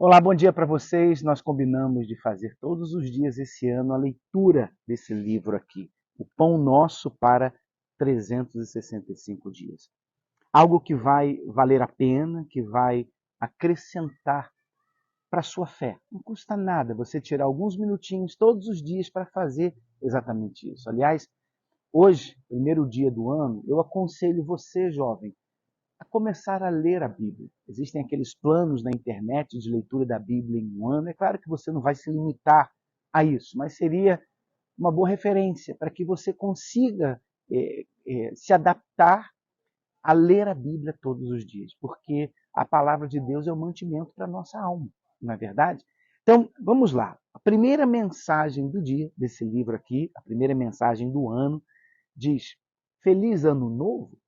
Olá, bom dia para vocês. Nós combinamos de fazer todos os dias esse ano a leitura desse livro aqui, O Pão Nosso para 365 dias. Algo que vai valer a pena, que vai acrescentar para a sua fé. Não custa nada você tirar alguns minutinhos todos os dias para fazer exatamente isso. Aliás, hoje, primeiro dia do ano, eu aconselho você, jovem, a começar a ler a Bíblia. Existem aqueles planos na internet de leitura da Bíblia em um ano. É claro que você não vai se limitar a isso, mas seria uma boa referência para que você consiga se adaptar a ler a Bíblia todos os dias, porque a palavra de Deus é o mantimento para a nossa alma, não é verdade? Então, vamos lá. A primeira mensagem do dia, desse livro aqui, a primeira mensagem do ano, diz: Feliz Ano Novo?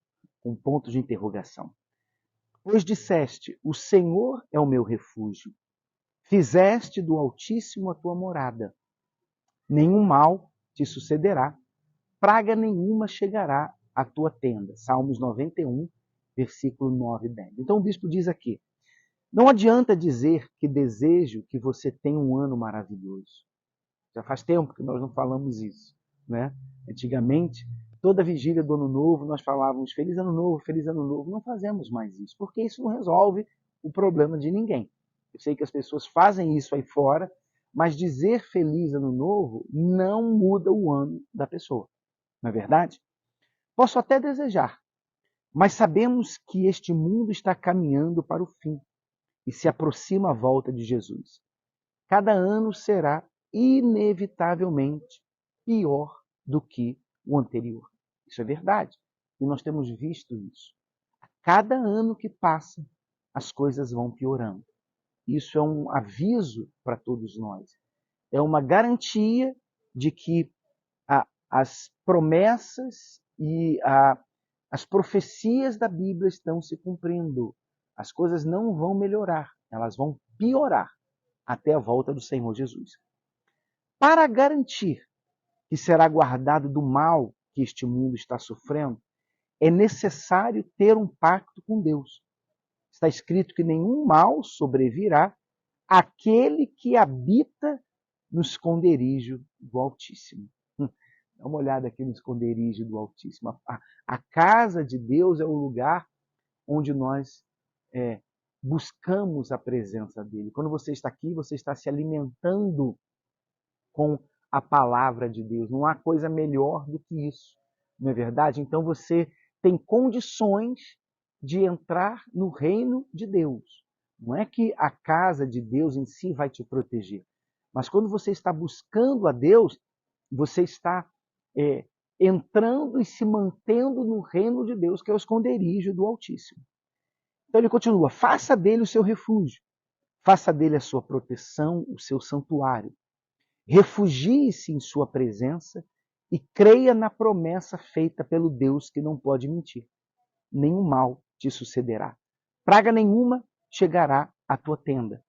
Com ponto de interrogação. Pois disseste: O Senhor é o meu refúgio. Fizeste do Altíssimo a tua morada. Nenhum mal te sucederá, praga nenhuma chegará à tua tenda. Salmos 91, versículo 9 e 10. Então o bispo diz aqui: não adianta dizer que desejo que você tenha um ano maravilhoso. Já faz tempo que nós não falamos isso, né? Antigamente, toda vigília do Ano Novo, nós falávamos Feliz Ano Novo, Feliz Ano Novo. Não fazemos mais isso, porque isso não resolve o problema de ninguém. Eu sei que as pessoas fazem isso aí fora, mas dizer Feliz Ano Novo não muda o ano da pessoa, não é verdade? Posso até desejar, mas sabemos que este mundo está caminhando para o fim e se aproxima a volta de Jesus. Cada ano será inevitavelmente pior do que o anterior. Isso é verdade. E nós temos visto isso. A cada ano que passa, as coisas vão piorando. Isso é um aviso para todos nós. É uma garantia de que as promessas e as profecias da Bíblia estão se cumprindo. As coisas não vão melhorar, elas vão piorar até a volta do Senhor Jesus. Para garantir que será guardado do mal que este mundo está sofrendo, é necessário ter um pacto com Deus. Está escrito que nenhum mal sobrevirá àquele que habita no esconderijo do Altíssimo. Dá uma olhada aqui no esconderijo do Altíssimo. A casa de Deus é o lugar onde nós buscamos a presença dele. Quando você está aqui, você está se alimentando com a palavra de Deus. Não há coisa melhor do que isso, não é verdade? Então você tem condições de entrar no reino de Deus. Não é que a casa de Deus em si vai te proteger, mas quando você está buscando a Deus, você está entrando e se mantendo no reino de Deus, que é o esconderijo do Altíssimo. Então ele continua: faça dele o seu refúgio, faça dele a sua proteção, o seu santuário. Refugie-se em sua presença e creia na promessa feita pelo Deus que não pode mentir. Nenhum mal te sucederá. Praga nenhuma chegará à tua tenda.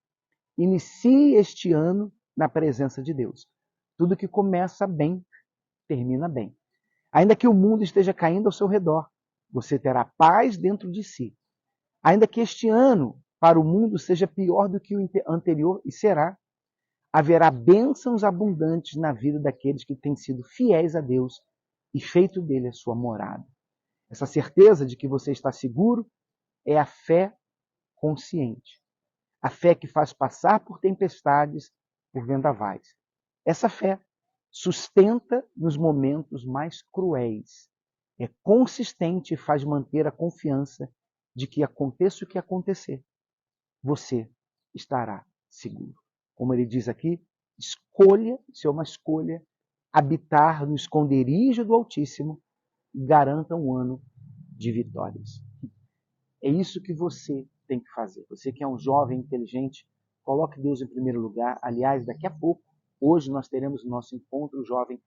Inicie este ano na presença de Deus. Tudo que começa bem, termina bem. Ainda que o mundo esteja caindo ao seu redor, você terá paz dentro de si. Ainda que este ano para o mundo seja pior do que o anterior, e será, haverá bênçãos abundantes na vida daqueles que têm sido fiéis a Deus e feito dele a sua morada. Essa certeza de que você está seguro é a fé consciente. A fé que faz passar por tempestades, por vendavais. Essa fé sustenta nos momentos mais cruéis. É consistente e faz manter a confiança de que aconteça o que acontecer, você estará seguro. Como ele diz aqui, escolha, isso é uma escolha, habitar no esconderijo do Altíssimo e garanta um ano de vitórias. É isso que você tem que fazer. Você que é um jovem inteligente, coloque Deus em primeiro lugar. Aliás, daqui a pouco, hoje nós teremos o nosso encontro jovem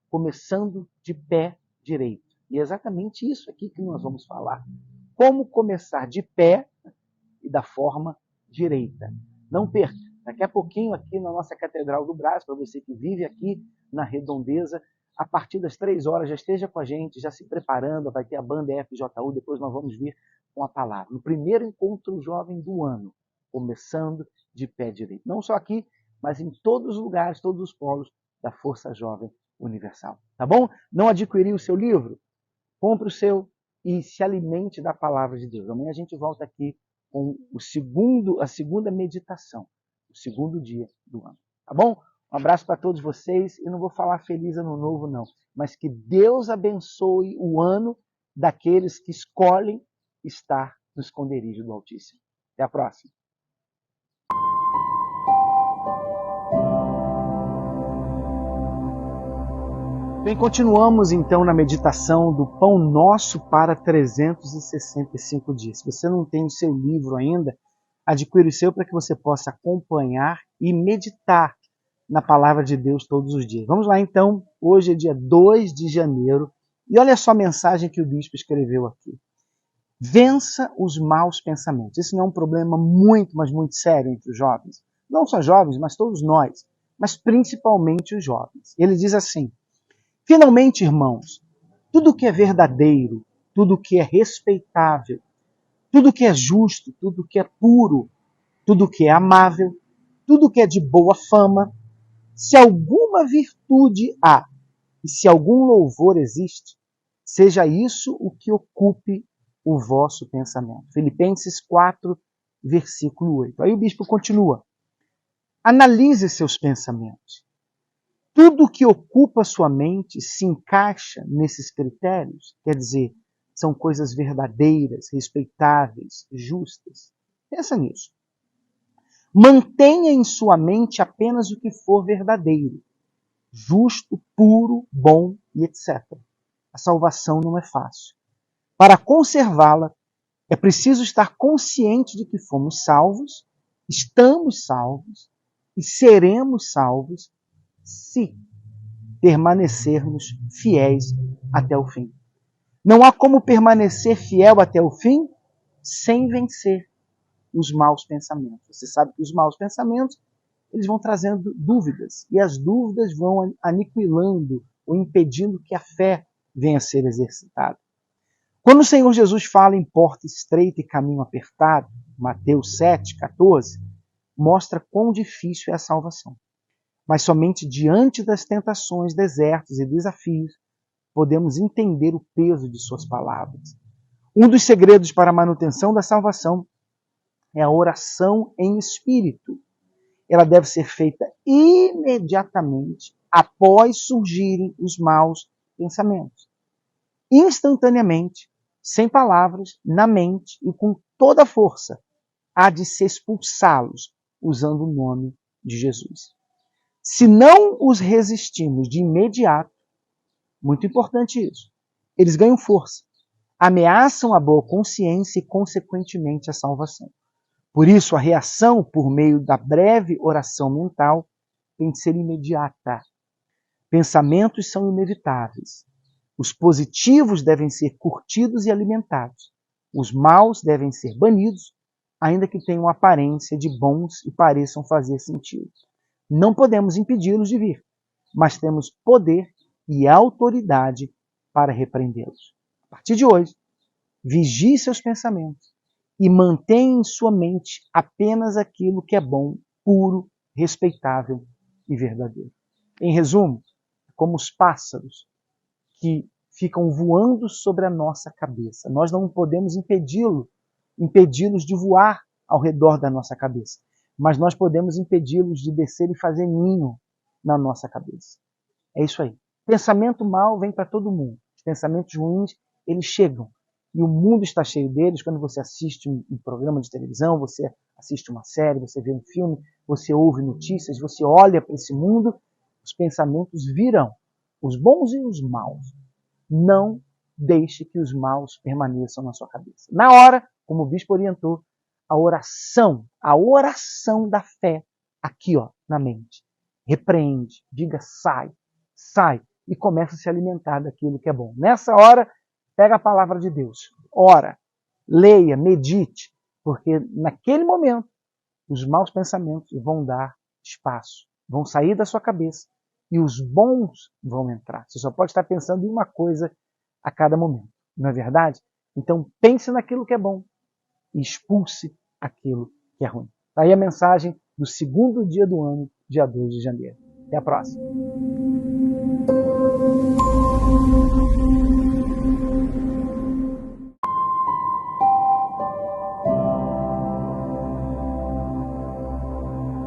começando de pé direito. E é exatamente isso aqui que nós vamos falar. Como começar de pé e da forma direita. Não perca. Daqui a pouquinho aqui na nossa Catedral do Brás, para você que vive aqui na Redondeza, a partir das 3 horas já esteja com a gente, já se preparando, vai ter a banda FJU, depois nós vamos vir com a palavra. No primeiro encontro jovem do ano, começando de pé direito. Não só aqui, mas em todos os lugares, todos os polos da Força Jovem Universal. Tá bom? Não adquiriu o seu livro? Compre o seu e se alimente da palavra de Deus. Amanhã a gente volta aqui com a segunda meditação, o segundo dia do ano. Tá bom? Um abraço para todos vocês e não vou falar feliz ano novo não, mas que Deus abençoe o ano daqueles que escolhem estar no esconderijo do Altíssimo. Até a próxima. Bem, continuamos então na meditação do Pão Nosso para 365 dias. Se você não tem o seu livro ainda, adquira o seu para que você possa acompanhar e meditar na palavra de Deus todos os dias. Vamos lá então, hoje é dia 2 de janeiro e olha só a mensagem que o bispo escreveu aqui. Vença os maus pensamentos. Esse não é um problema muito, mas muito sério entre os jovens. Não só jovens, mas todos nós, mas principalmente os jovens. Ele diz assim: finalmente, irmãos, tudo que é verdadeiro, tudo que é respeitável, tudo que é justo, tudo que é puro, tudo que é amável, tudo que é de boa fama, se alguma virtude há e se algum louvor existe, seja isso o que ocupe o vosso pensamento. Filipenses 4, versículo 8. Aí o bispo continua. Analise seus pensamentos. Tudo que ocupa sua mente se encaixa nesses critérios, quer dizer, são coisas verdadeiras, respeitáveis, justas. Pensa nisso. Mantenha em sua mente apenas o que for verdadeiro, justo, puro, bom e etc. A salvação não é fácil. Para conservá-la, é preciso estar consciente de que fomos salvos, estamos salvos e seremos salvos se permanecermos fiéis até o fim. Não há como permanecer fiel até o fim sem vencer os maus pensamentos. Você sabe que os maus pensamentos eles vão trazendo dúvidas e as dúvidas vão aniquilando ou impedindo que a fé venha a ser exercitada. Quando o Senhor Jesus fala em porta estreita e caminho apertado, Mateus 7, 14, mostra quão difícil é a salvação. Mas somente diante das tentações, desertos e desafios podemos entender o peso de suas palavras. Um dos segredos para a manutenção da salvação é a oração em espírito. Ela deve ser feita imediatamente após surgirem os maus pensamentos. Instantaneamente, sem palavras, na mente e com toda a força, há de se expulsá-los usando o nome de Jesus. Se não os resistimos de imediato, muito importante isso, eles ganham força, ameaçam a boa consciência e, consequentemente, a salvação. Por isso, a reação por meio da breve oração mental tem de ser imediata. Pensamentos são inevitáveis. Os positivos devem ser curtidos e alimentados. Os maus devem ser banidos, ainda que tenham aparência de bons e pareçam fazer sentido. Não podemos impedi-los de vir, mas temos poder e autoridade para repreendê-los. A partir de hoje, vigie seus pensamentos e mantenha em sua mente apenas aquilo que é bom, puro, respeitável e verdadeiro. Em resumo, como os pássaros que ficam voando sobre a nossa cabeça. Nós não podemos impedi-los de voar ao redor da nossa cabeça, mas nós podemos impedi-los de descer e fazer ninho na nossa cabeça. É isso aí. Pensamento mal vem para todo mundo. Os pensamentos ruins, eles chegam. E o mundo está cheio deles quando você assiste um programa de televisão, você assiste uma série, você vê um filme, você ouve notícias, você olha para esse mundo, os pensamentos virão, os bons e os maus. Não deixe que os maus permaneçam na sua cabeça. Na hora, como o bispo orientou, a oração da fé, aqui ó, na mente. Repreende, diga sai, e começa a se alimentar daquilo que é bom. Nessa hora, pega a palavra de Deus, ora, leia, medite, porque naquele momento os maus pensamentos vão dar espaço, vão sair da sua cabeça e os bons vão entrar. Você só pode estar pensando em uma coisa a cada momento, não é verdade? Então pense naquilo que é bom e expulse aquilo que é ruim. Está aí a mensagem do segundo dia do ano, dia 2 de janeiro. Até a próxima.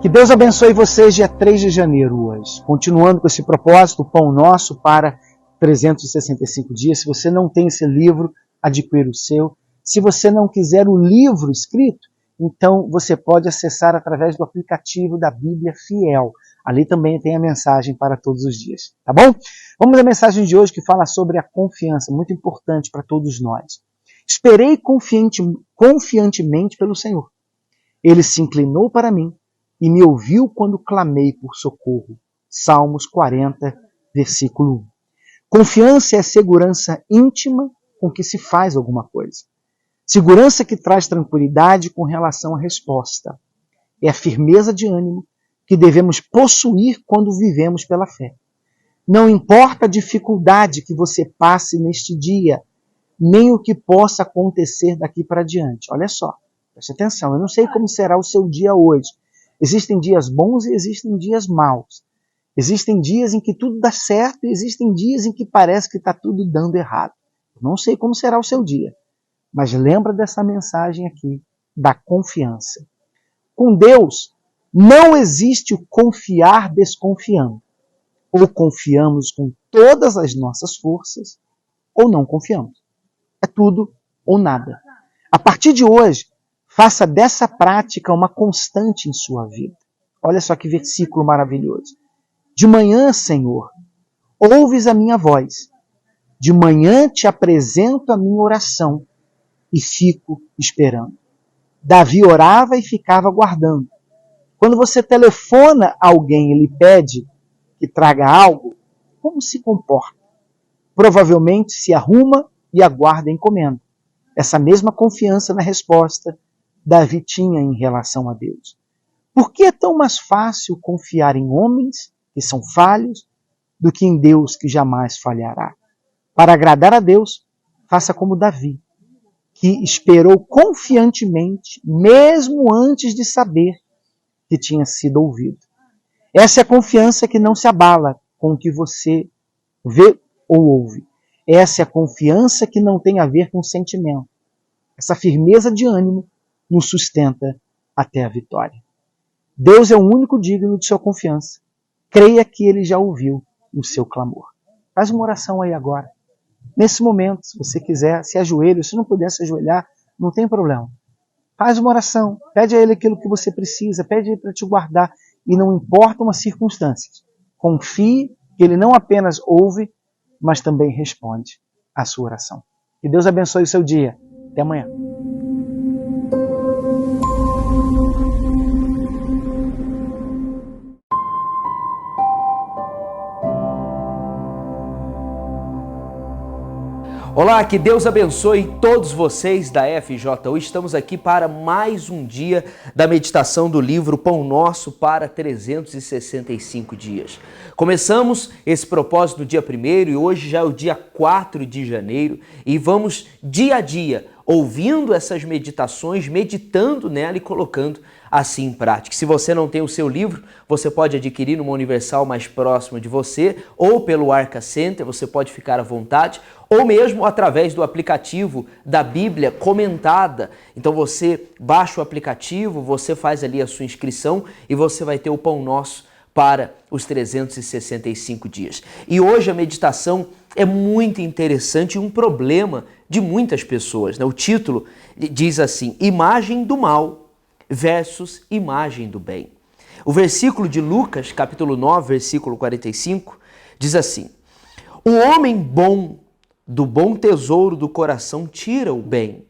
Que Deus abençoe vocês dia 3 de janeiro hoje. Continuando com esse propósito, o Pão Nosso para 365 dias. Se você não tem esse livro, adquira o seu. Se você não quiser o livro escrito, então você pode acessar através do aplicativo da Bíblia Fiel. Ali também tem a mensagem para todos os dias. Tá bom? Vamos à mensagem de hoje que fala sobre a confiança, muito importante para todos nós. Esperei confiantemente pelo Senhor. Ele se inclinou para mim e me ouviu quando clamei por socorro. Salmos 40, versículo 1. Confiança é a segurança íntima com que se faz alguma coisa. Segurança que traz tranquilidade com relação à resposta. É a firmeza de ânimo que devemos possuir quando vivemos pela fé. Não importa a dificuldade que você passe neste dia, nem o que possa acontecer daqui para diante. Olha só, preste atenção, eu não sei como será o seu dia hoje. Existem dias bons e existem dias maus. Existem dias em que tudo dá certo e existem dias em que parece que está tudo dando errado. Eu não sei como será o seu dia, mas lembra dessa mensagem aqui, da confiança. Com Deus, não existe o confiar desconfiando. Ou confiamos com todas as nossas forças, ou não confiamos. É tudo ou nada. A partir de hoje, faça dessa prática uma constante em sua vida. Olha só que versículo maravilhoso. De manhã, Senhor, ouves a minha voz. De manhã te apresento a minha oração e fico esperando. Davi orava e ficava aguardando. Quando você telefona a alguém e lhe pede que traga algo, como se comporta? Provavelmente se arruma e aguarda a encomenda. Essa mesma confiança na resposta Davi tinha em relação a Deus. Por que é tão mais fácil confiar em homens que são falhos do que em Deus que jamais falhará? Para agradar a Deus, faça como Davi, que esperou confiantemente, mesmo antes de saber que tinha sido ouvido. Essa é a confiança que não se abala com o que você vê ou ouve. Essa é a confiança que não tem a ver com sentimento. Essa firmeza de ânimo nos sustenta até a vitória. Deus é o único digno de sua confiança. Creia que Ele já ouviu o seu clamor. Faz uma oração aí agora. Nesse momento, se você quiser, se ajoelha. Se não puder se ajoelhar, não tem problema. Faz uma oração. Pede a Ele aquilo que você precisa. Pede a Ele para te guardar. E não importam as circunstâncias. Confie que Ele não apenas ouve, mas também responde à sua oração. Que Deus abençoe o seu dia. Até amanhã. Olá, que Deus abençoe todos vocês da FJU. Estamos aqui para mais um dia da meditação do livro Pão Nosso para 365 dias. Começamos esse propósito no dia 1º e hoje já é o dia 4 de janeiro e vamos dia a dia ouvindo essas meditações, meditando nela e colocando assim em prática. Se você não tem o seu livro, você pode adquirir numa Universal mais próxima de você ou pelo Arca Center, você pode ficar à vontade, ou mesmo através do aplicativo da Bíblia comentada. Então você baixa o aplicativo, você faz ali a sua inscrição e você vai ter o Pão Nosso para os 365 dias. E hoje a meditação é muito interessante e um problema de muitas pessoas, né? O título diz assim: Imagem do mal versus imagem do bem. O versículo de Lucas, capítulo 9, versículo 45, diz assim: O homem bom do bom tesouro do coração tira o bem,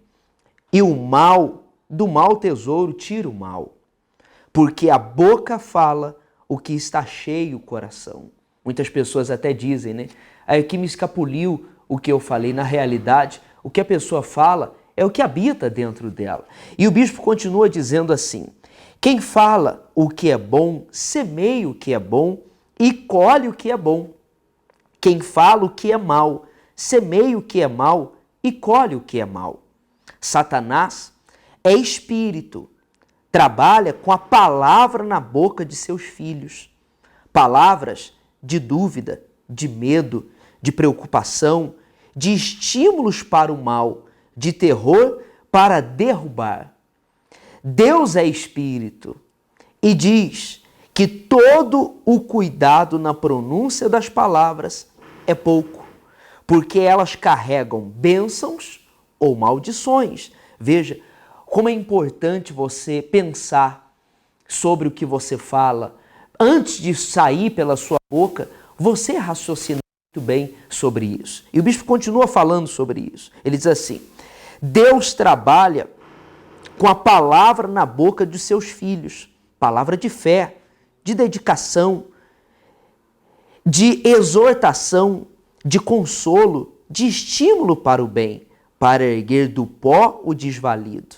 e o mal do mau tesouro tira o mal, porque a boca fala o que está cheio o coração. Muitas pessoas até dizem, né? Aí que me escapuliu o que eu falei. Na realidade, o que a pessoa fala é o que habita dentro dela. E o bispo continua dizendo assim: quem fala o que é bom, semeia o que é bom e colhe o que é bom. Quem fala o que é mal, semeia o que é mal e colhe o que é mal. Satanás é espírito, trabalha com a palavra na boca de seus filhos. Palavras de dúvida, de medo, de preocupação, de estímulos para o mal, de terror para derrubar. Deus é Espírito e diz que todo o cuidado na pronúncia das palavras é pouco, porque elas carregam bênçãos ou maldições. Veja como é importante você pensar sobre o que você fala. Antes de sair pela sua boca, você raciocina muito bem sobre isso. E o bispo continua falando sobre isso. Ele diz assim: Deus trabalha com a palavra na boca de seus filhos. Palavra de fé, de dedicação, de exortação, de consolo, de estímulo para o bem, para erguer do pó o desvalido.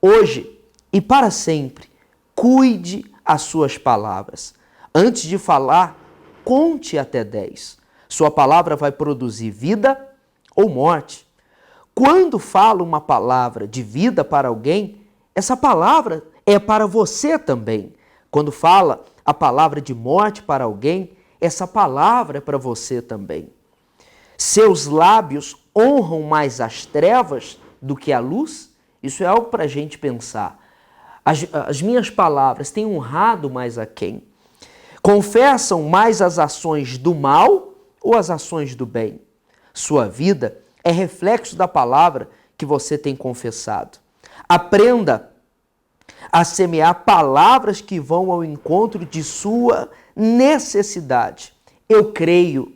Hoje e para sempre, cuide as suas palavras. Antes de falar, conte até 10. Sua palavra vai produzir vida ou morte. Quando fala uma palavra de vida para alguém, essa palavra é para você também. Quando fala a palavra de morte para alguém, essa palavra é para você também. Seus lábios honram mais as trevas do que a luz? Isso é algo para a gente pensar. As minhas palavras têm honrado mais a quem? Confessam mais as ações do mal ou as ações do bem? Sua vida é reflexo da palavra que você tem confessado. Aprenda a semear palavras que vão ao encontro de sua necessidade. Eu creio,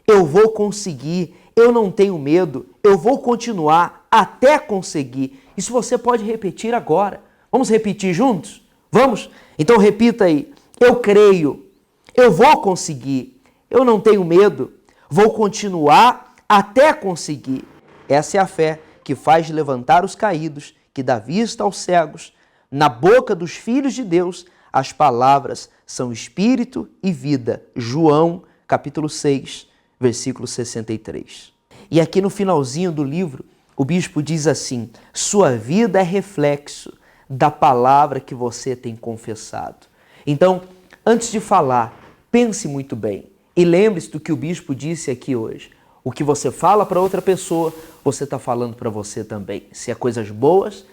eu vou conseguir, eu não tenho medo, eu vou continuar até conseguir. Isso você pode repetir agora. Vamos repetir juntos? Vamos? Então repita aí. Eu creio, eu vou conseguir, eu não tenho medo, vou continuar até conseguir. Essa é a fé que faz levantar os caídos, que dá vista aos cegos. Na boca dos filhos de Deus, as palavras são espírito e vida. João, capítulo 6, versículo 63. E aqui no finalzinho do livro, o bispo diz assim: sua vida é reflexo da palavra que você tem confessado. Então, antes de falar, pense muito bem e lembre-se do que o bispo disse aqui hoje. O que você fala para outra pessoa, você está falando para você também. Se é coisas boas,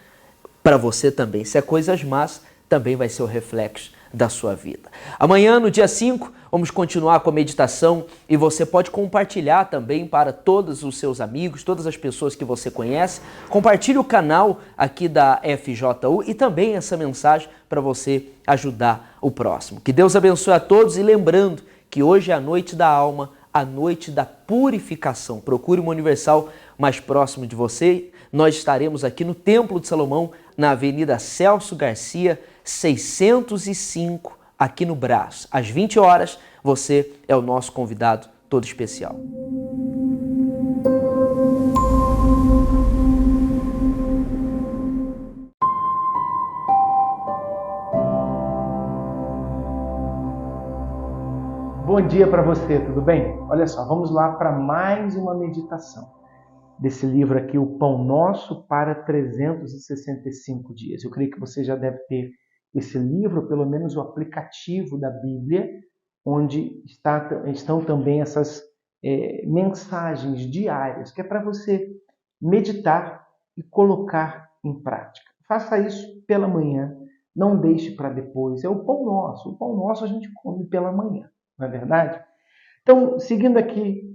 para você também. Se é coisas más, também vai ser o reflexo da sua vida. Amanhã, no dia 5, vamos continuar com a meditação e você pode compartilhar também para todos os seus amigos, todas as pessoas que você conhece. Compartilhe o canal aqui da FJU e também essa mensagem para você ajudar o próximo. Que Deus abençoe a todos e lembrando que hoje é a noite da alma, a noite da purificação. Procure uma Universal mais próximo de você. Nós estaremos aqui no Templo de Salomão, na Avenida Celso Garcia, 605, aqui no Brás. Às 20 horas, você é o nosso convidado todo especial. Bom dia para você, tudo bem? Olha só, vamos lá para mais uma meditação desse livro aqui, O Pão Nosso para 365 dias. Eu creio que você já deve ter esse livro, pelo menos o aplicativo da Bíblia, onde estão também essas mensagens diárias, que é para você meditar e colocar em prática. Faça isso pela manhã, não deixe para depois. É o pão nosso. O pão nosso a gente come pela manhã, não é verdade? Então, seguindo aqui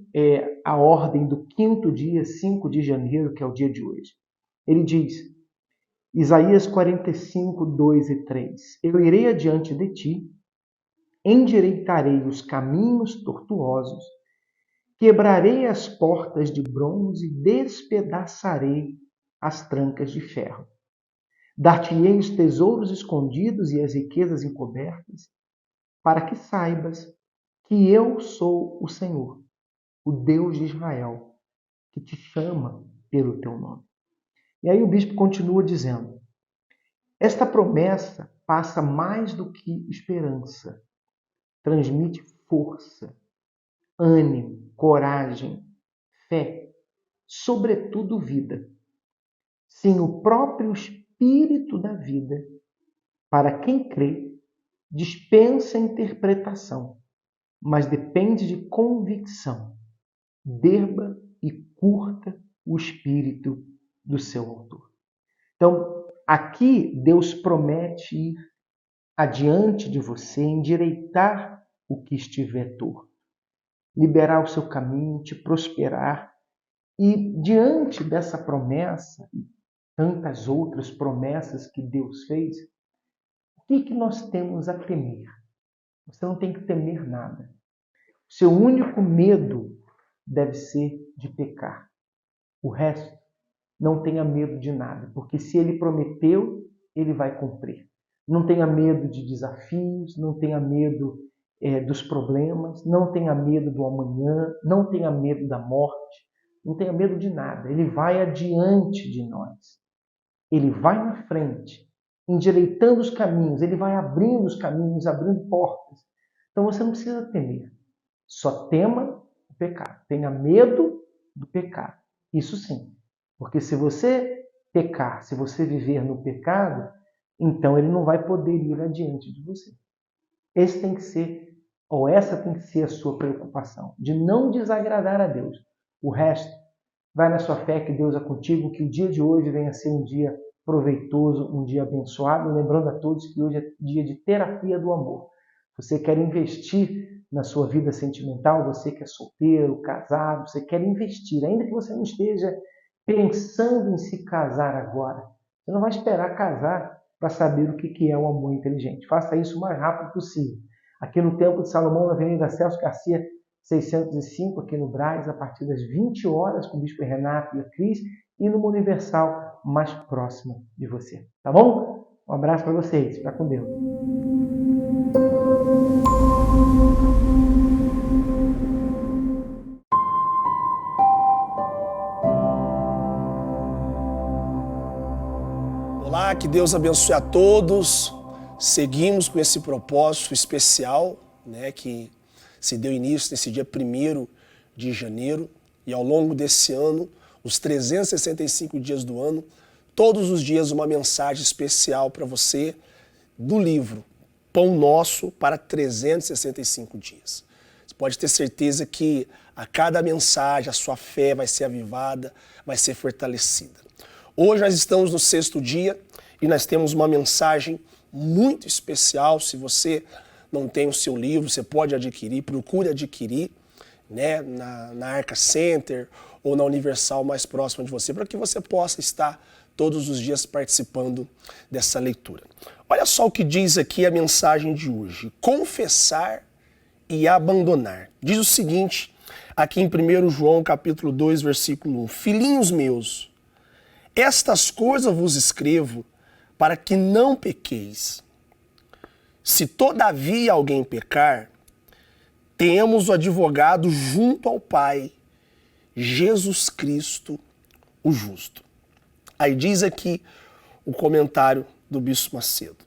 a ordem do 5º dia, 5 de janeiro, que é o dia de hoje. Ele diz, Isaías 45, 2 e 3, eu irei adiante de ti, endireitarei os caminhos tortuosos, quebrarei as portas de bronze e despedaçarei as trancas de ferro. Dar-te-ei os tesouros escondidos e as riquezas encobertas, para que saibas que eu sou o Senhor, o Deus de Israel, que te chama pelo teu nome. E aí o bispo continua dizendo, esta promessa passa mais do que esperança, transmite força, ânimo, coragem, fé, sobretudo vida. Sim, o próprio Espírito da vida Para quem crê, dispensa interpretação, mas depende de convicção. Beba e curta o espírito do seu autor. Então, aqui Deus promete ir adiante de você, endireitar o que estiver torto, liberar o seu caminho, te prosperar. E diante dessa promessa, e tantas outras promessas que Deus fez, o que nós temos a temer? Você não tem que temer nada. O seu único medo deve ser de pecar. O resto, não tenha medo de nada, porque se Ele prometeu, Ele vai cumprir. Não tenha medo de desafios, não tenha medo dos problemas, não tenha medo do amanhã, não tenha medo da morte, não tenha medo de nada. Ele vai adiante de nós. Ele vai na frente, endireitando os caminhos, Ele vai abrindo os caminhos, abrindo portas. Então você não precisa temer. Só tema o pecado. Tenha medo do pecado. Isso sim. Porque se você pecar, se você viver no pecado, então ele não vai poder ir adiante de você. Esse tem que ser, ou essa tem que ser a sua preocupação, de não desagradar a Deus. O resto, vai na sua fé que Deus é contigo, que o dia de hoje venha a ser um dia proveitoso, um dia abençoado, lembrando a todos que hoje é dia de terapia do amor. Você quer investir na sua vida sentimental, você que é solteiro, casado, você quer investir, ainda que você não esteja pensando em se casar agora. Você não vai esperar casar para saber o que é um amor inteligente. Faça isso o mais rápido possível. Aqui no Templo de Salomão, na Avenida Celso Garcia, 605, aqui no Brás, a partir das 20 horas, com o Bispo Renato e a Cris, e numa Universal mais próxima de você. Tá bom? Um abraço para vocês. Fica com Deus. Olá, que Deus abençoe a todos. Seguimos com esse propósito especial, que se deu início nesse dia 1º de janeiro. E ao longo desse ano, os 365 dias do ano, todos os dias uma mensagem especial para você do livro Pão Nosso para 365 dias. Você pode ter certeza que a cada mensagem a sua fé vai ser avivada, vai ser fortalecida. Hoje nós estamos no 6º dia e nós temos uma mensagem muito especial. Se você não tem o seu livro, você pode adquirir, procure adquirir, na Arca Center ou na Universal mais próxima de você, para que você possa estar todos os dias participando dessa leitura. Olha só o que diz aqui a mensagem de hoje: confessar e abandonar. Diz o seguinte, aqui em 1 João capítulo 2, versículo 1: Filhinhos meus, estas coisas vos escrevo para que não pequeis. Se todavia alguém pecar, temos o advogado junto ao Pai, Jesus Cristo, o justo. Aí diz aqui o comentário do Bispo Macedo: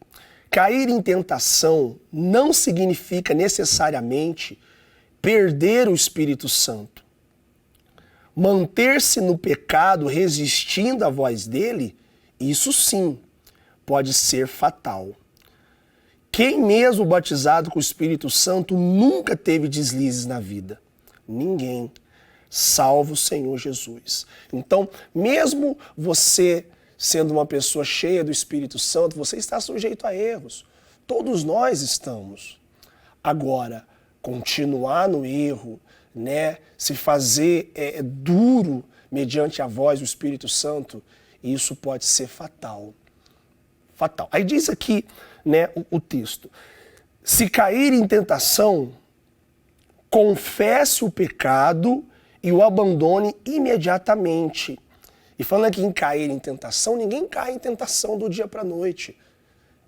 cair em tentação não significa necessariamente perder o Espírito Santo. Manter-se no pecado resistindo à voz dele, isso sim pode ser fatal. Quem mesmo batizado com o Espírito Santo nunca teve deslizes na vida? Ninguém, salvo o Senhor Jesus. Então, mesmo você sendo uma pessoa cheia do Espírito Santo, você está sujeito a erros. Todos nós estamos. Agora, continuar no erro, se fazer duro mediante a voz do Espírito Santo, isso pode ser fatal. Fatal. Aí diz aqui, o texto: se cair em tentação, confesse o pecado e o abandone imediatamente. E falando aqui em cair em tentação, ninguém cai em tentação do dia para a noite.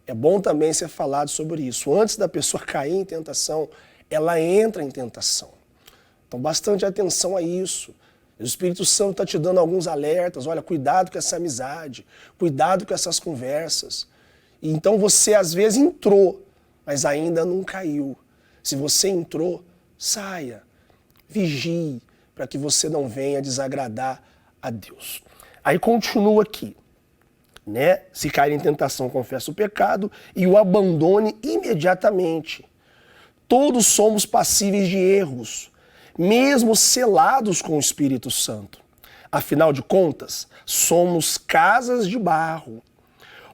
É bom também ser falado sobre isso. Antes da pessoa cair em tentação, ela entra em tentação. Então, bastante atenção a isso. O Espírito Santo está te dando alguns alertas. Olha, cuidado com essa amizade, cuidado com essas conversas. Então você às vezes entrou, mas ainda não caiu. Se você entrou, saia, vigie, para que você não venha desagradar a Deus. Aí continua aqui. né? Se cair em tentação, confessa o pecado e o abandone imediatamente. Todos somos passíveis de erros, mesmo selados com o Espírito Santo. Afinal de contas, somos casas de barro.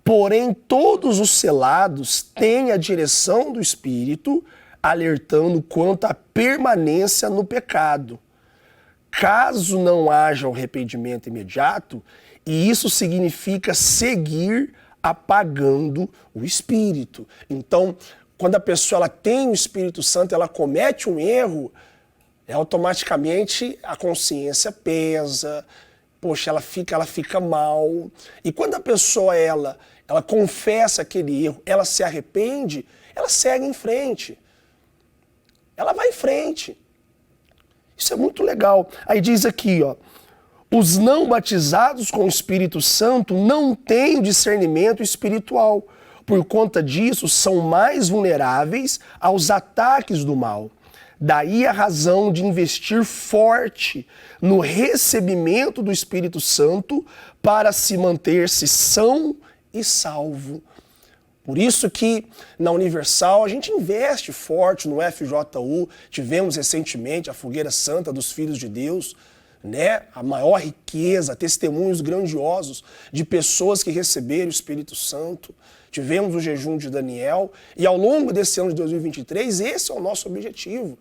Porém, todos os selados têm a direção do Espírito, alertando quanto à permanência no pecado. Caso não haja o arrependimento imediato, e isso significa seguir apagando o Espírito. Então, quando a pessoa ela tem o Espírito Santo, ela comete um erro, automaticamente a consciência pesa, poxa, ela fica mal. E quando a pessoa ela confessa aquele erro, ela se arrepende, ela segue em frente. Ela vai em frente. Isso é muito legal. Aí diz aqui, ó, os não batizados com o Espírito Santo não têm o discernimento espiritual. Por conta disso, são mais vulneráveis aos ataques do mal. Daí a razão de investir forte no recebimento do Espírito Santo para se manter-se são e salvo. Por isso que na Universal a gente investe forte no FJU. Tivemos recentemente a Fogueira Santa dos Filhos de Deus, né? A maior riqueza, testemunhos grandiosos de pessoas que receberam o Espírito Santo. Tivemos o jejum de Daniel e ao longo desse ano de 2023 esse é o nosso objetivo,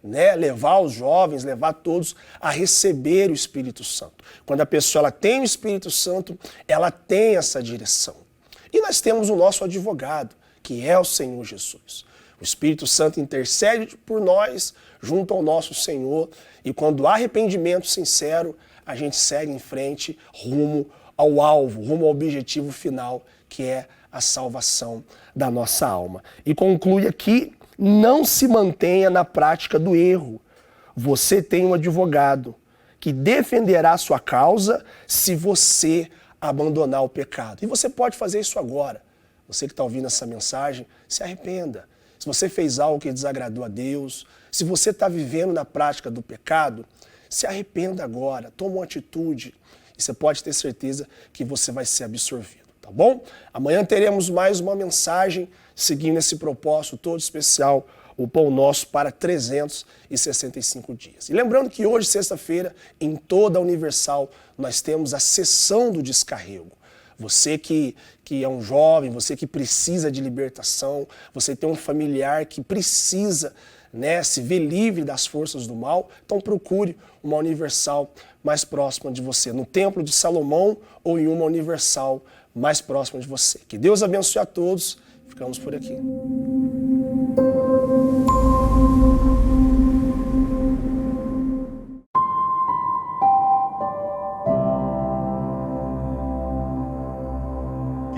né? Levar os jovens, levar todos a receber o Espírito Santo. Quando a pessoa ela tem o Espírito Santo, ela tem essa direção. E nós temos o nosso advogado, que é o Senhor Jesus. O Espírito Santo intercede por nós junto ao nosso Senhor. E quando há arrependimento sincero, a gente segue em frente rumo ao alvo, rumo ao objetivo final, que é a salvação da nossa alma. E conclui aqui, não se mantenha na prática do erro. Você tem um advogado que defenderá a sua causa se você abandonar o pecado. E você pode fazer isso agora. Você que está ouvindo essa mensagem, se arrependa. Se você fez algo que desagradou a Deus, se você está vivendo na prática do pecado, se arrependa agora, toma uma atitude e você pode ter certeza que você vai ser absorvido, tá bom? Amanhã teremos mais uma mensagem seguindo esse propósito todo especial, o Pão Nosso para 365 dias. E lembrando que hoje, sexta-feira, em toda a Universal, nós temos a sessão do descarrego. Você que é um jovem, você que precisa de libertação, você tem um familiar que precisa, né, se ver livre das forças do mal, então procure uma Universal mais próxima de você, no Templo de Salomão ou em uma Universal mais próxima de você. Que Deus abençoe a todos. Ficamos por aqui.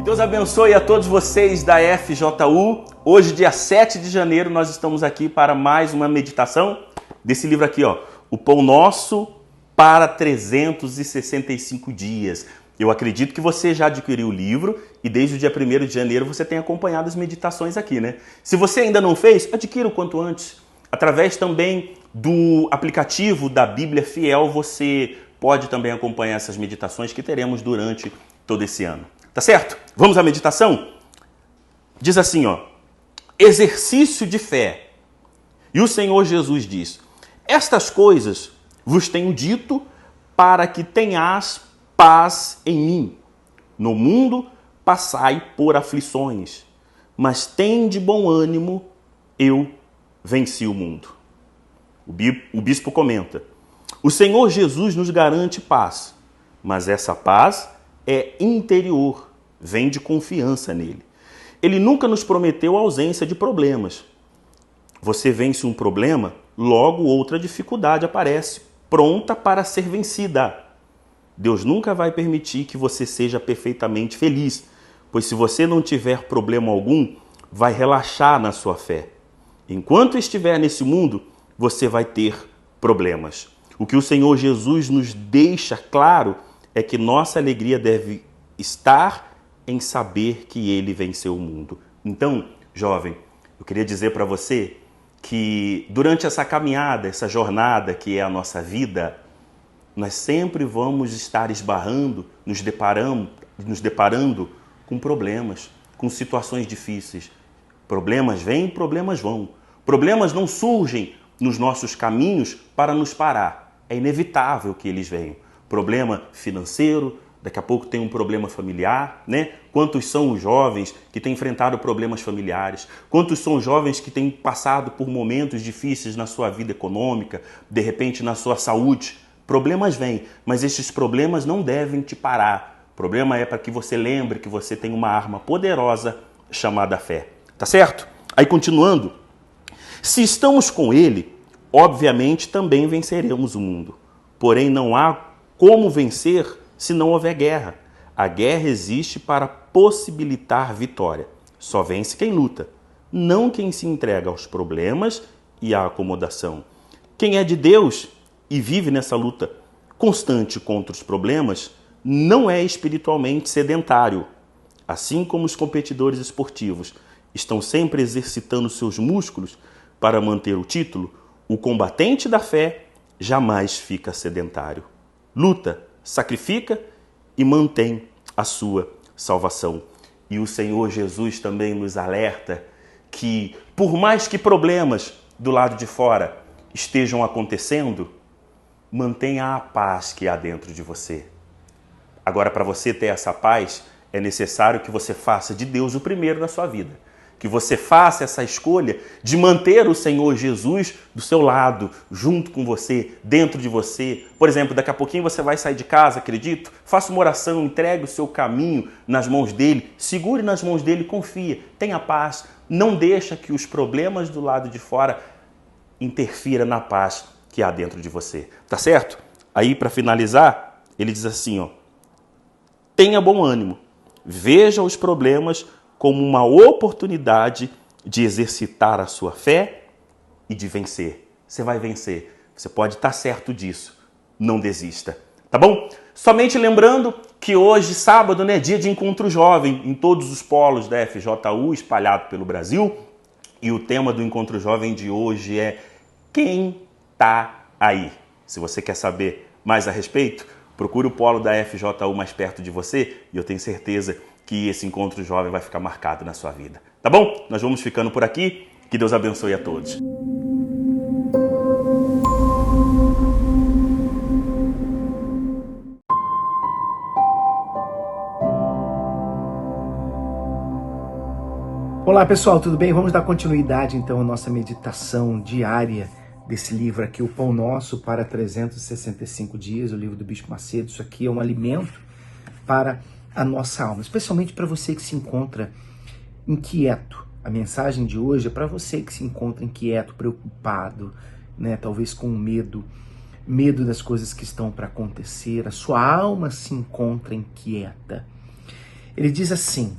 Deus abençoe a todos vocês da FJU. Hoje, dia 7 de janeiro, nós estamos aqui para mais uma meditação desse livro aqui, ó, O Pão Nosso para 365 dias. Eu acredito que você já adquiriu o livro e desde o dia 1º de janeiro você tem acompanhado as meditações aqui, né? Se você ainda não fez, adquira o quanto antes. Através também do aplicativo da Bíblia Fiel, você pode também acompanhar essas meditações que teremos durante todo esse ano. Tá certo? Vamos à meditação? Diz assim, ó, exercício de fé. E o Senhor Jesus diz, estas coisas vos tenho dito para que tenhas paz em mim. No mundo passai por aflições, mas tende bom ânimo, eu venci o mundo. O bispo comenta, o Senhor Jesus nos garante paz, mas essa paz é interior, vem de confiança nele. Ele nunca nos prometeu ausência de problemas. Você vence um problema, logo outra dificuldade aparece, pronta para ser vencida. Deus nunca vai permitir que você seja perfeitamente feliz, pois se você não tiver problema algum, vai relaxar na sua fé. Enquanto estiver nesse mundo, você vai ter problemas. O que o Senhor Jesus nos deixa claro é que nossa alegria deve estar em saber que Ele venceu o mundo. Então, jovem, eu queria dizer para você que durante essa caminhada, essa jornada que é a nossa vida, nós sempre vamos estar esbarrando, nos deparando nos deparando com problemas, com situações difíceis. Problemas vêm, problemas vão. Problemas não surgem nos nossos caminhos para nos parar. É inevitável que eles venham. Problema financeiro, daqui a pouco tem um problema familiar, né? Quantos são os jovens que têm enfrentado problemas familiares? Quantos são os jovens que têm passado por momentos difíceis na sua vida econômica, de repente na sua saúde? Problemas vêm, mas esses problemas não devem te parar. O problema é para que você lembre que você tem uma arma poderosa chamada fé. Tá certo? Aí continuando, se estamos com Ele, obviamente também venceremos o mundo. Porém, não há como vencer se não houver guerra. A guerra existe para possibilitar vitória. Só vence quem luta, não quem se entrega aos problemas e à acomodação. Quem é de Deus e vive nessa luta constante contra os problemas não é espiritualmente sedentário. Assim como os competidores esportivos estão sempre exercitando seus músculos para manter o título, o combatente da fé jamais fica sedentário. Luta, sacrifica e mantém a sua salvação. E o Senhor Jesus também nos alerta que, por mais que problemas do lado de fora estejam acontecendo, mantenha a paz que há dentro de você. Agora, para você ter essa paz, é necessário que você faça de Deus o primeiro na sua vida. Que você faça essa escolha de manter o Senhor Jesus do seu lado, junto com você, dentro de você. Por exemplo, daqui a pouquinho você vai sair de casa, acredito? Faça uma oração, entregue o seu caminho nas mãos dele, segure nas mãos dele, confia, tenha paz. Não deixa que os problemas do lado de fora interfiram na paz que há dentro de você. Tá certo? Aí, para finalizar, ele diz assim, ó: tenha bom ânimo, veja os problemas como uma oportunidade de exercitar a sua fé e de vencer. Você vai vencer. Você pode estar certo disso. Não desista. Tá bom? Somente lembrando que hoje, sábado, é dia de encontro jovem em todos os polos da FJU espalhado pelo Brasil. E o tema do encontro jovem de hoje é Quem tá aí? Se você quer saber mais a respeito, procure o polo da FJU mais perto de você e eu tenho certeza que esse encontro jovem vai ficar marcado na sua vida. Tá bom? Nós vamos ficando por aqui. Que Deus abençoe a todos. Olá pessoal, tudo bem? Vamos dar continuidade então à nossa meditação diária desse livro aqui, O Pão Nosso para 365 dias, o livro do Bispo Macedo. Isso aqui é um alimento para a nossa alma, especialmente para você que se encontra inquieto. A mensagem de hoje é para você que se encontra inquieto, preocupado, né? Talvez com medo das coisas que estão para acontecer. A sua alma se encontra inquieta. Ele diz assim: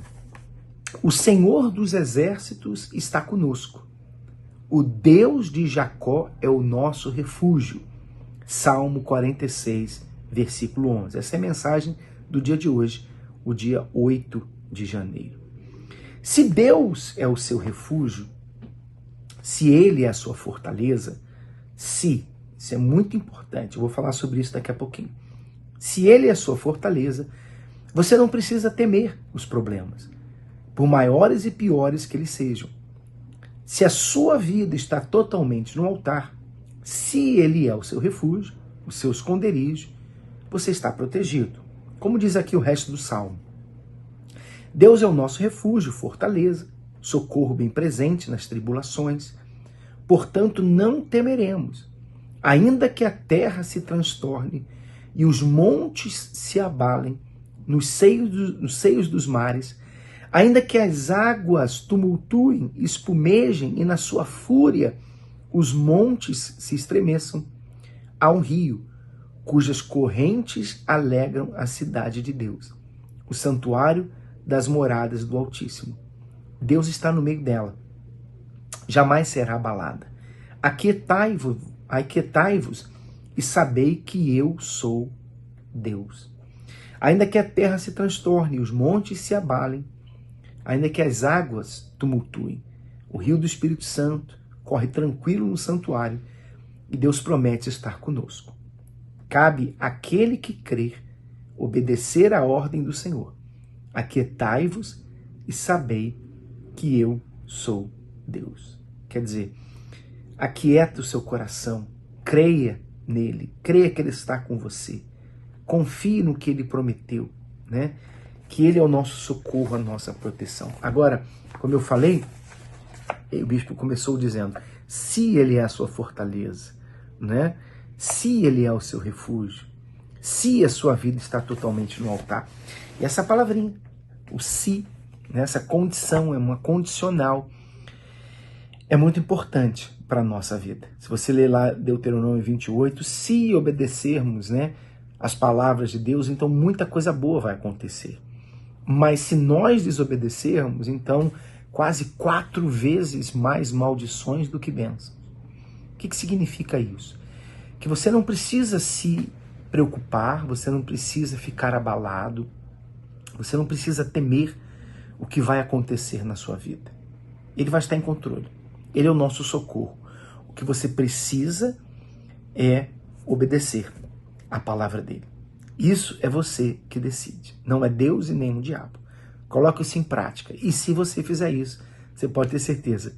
o Senhor dos exércitos está conosco. O Deus de Jacó é o nosso refúgio. Salmo 46, versículo 11. Essa é a mensagem do dia de hoje, o dia 8 de janeiro. Se Deus é o seu refúgio, se Ele é a sua fortaleza, isso é muito importante, eu vou falar sobre isso daqui a pouquinho. Se Ele é a sua fortaleza, você não precisa temer os problemas, por maiores e piores que eles sejam. Se a sua vida está totalmente no altar, se Ele é o seu refúgio, o seu esconderijo, você está protegido. Como diz aqui o resto do Salmo. Deus é o nosso refúgio, fortaleza, socorro bem presente nas tribulações. Portanto, não temeremos, ainda que a terra se transtorne e os montes se abalem nos seios dos mares, ainda que as águas tumultuem, espumejem e na sua fúria os montes se estremeçam. Há um rio cujas correntes alegram a cidade de Deus, o santuário das moradas do Altíssimo. Deus está no meio dela, jamais será abalada. Aquietai-vos e sabei que eu sou Deus. Ainda que a terra se transtorne e os montes se abalem, ainda que as águas tumultuem, o rio do Espírito Santo corre tranquilo no santuário e Deus promete estar conosco. Cabe àquele que crer obedecer à ordem do Senhor. aquietai-vos e sabei que eu sou Deus. Quer dizer, aquieta o seu coração, creia nele, creia que ele está com você, confie no que ele prometeu, né? Que ele é o nosso socorro, a nossa proteção. Agora, como eu falei, o bispo começou dizendo, se ele é a sua fortaleza, né? Se ele é o seu refúgio, se a sua vida está totalmente no altar. E essa palavrinha, o se, né? Essa condição, é uma condicional, é muito importante para a nossa vida. Se você ler lá Deuteronômio 28, se obedecermos, né, as palavras de Deus, então muita coisa boa vai acontecer. Mas se nós desobedecermos, então quase 4 vezes mais maldições do que bênçãos. O que significa isso? Que você não precisa se preocupar, você não precisa ficar abalado, você não precisa temer o que vai acontecer na sua vida. Ele vai estar em controle. Ele é o nosso socorro. O que você precisa é obedecer a palavra dele. Isso é você que decide. Não é Deus e nem o diabo. Coloque isso em prática. E se você fizer isso, você pode ter certeza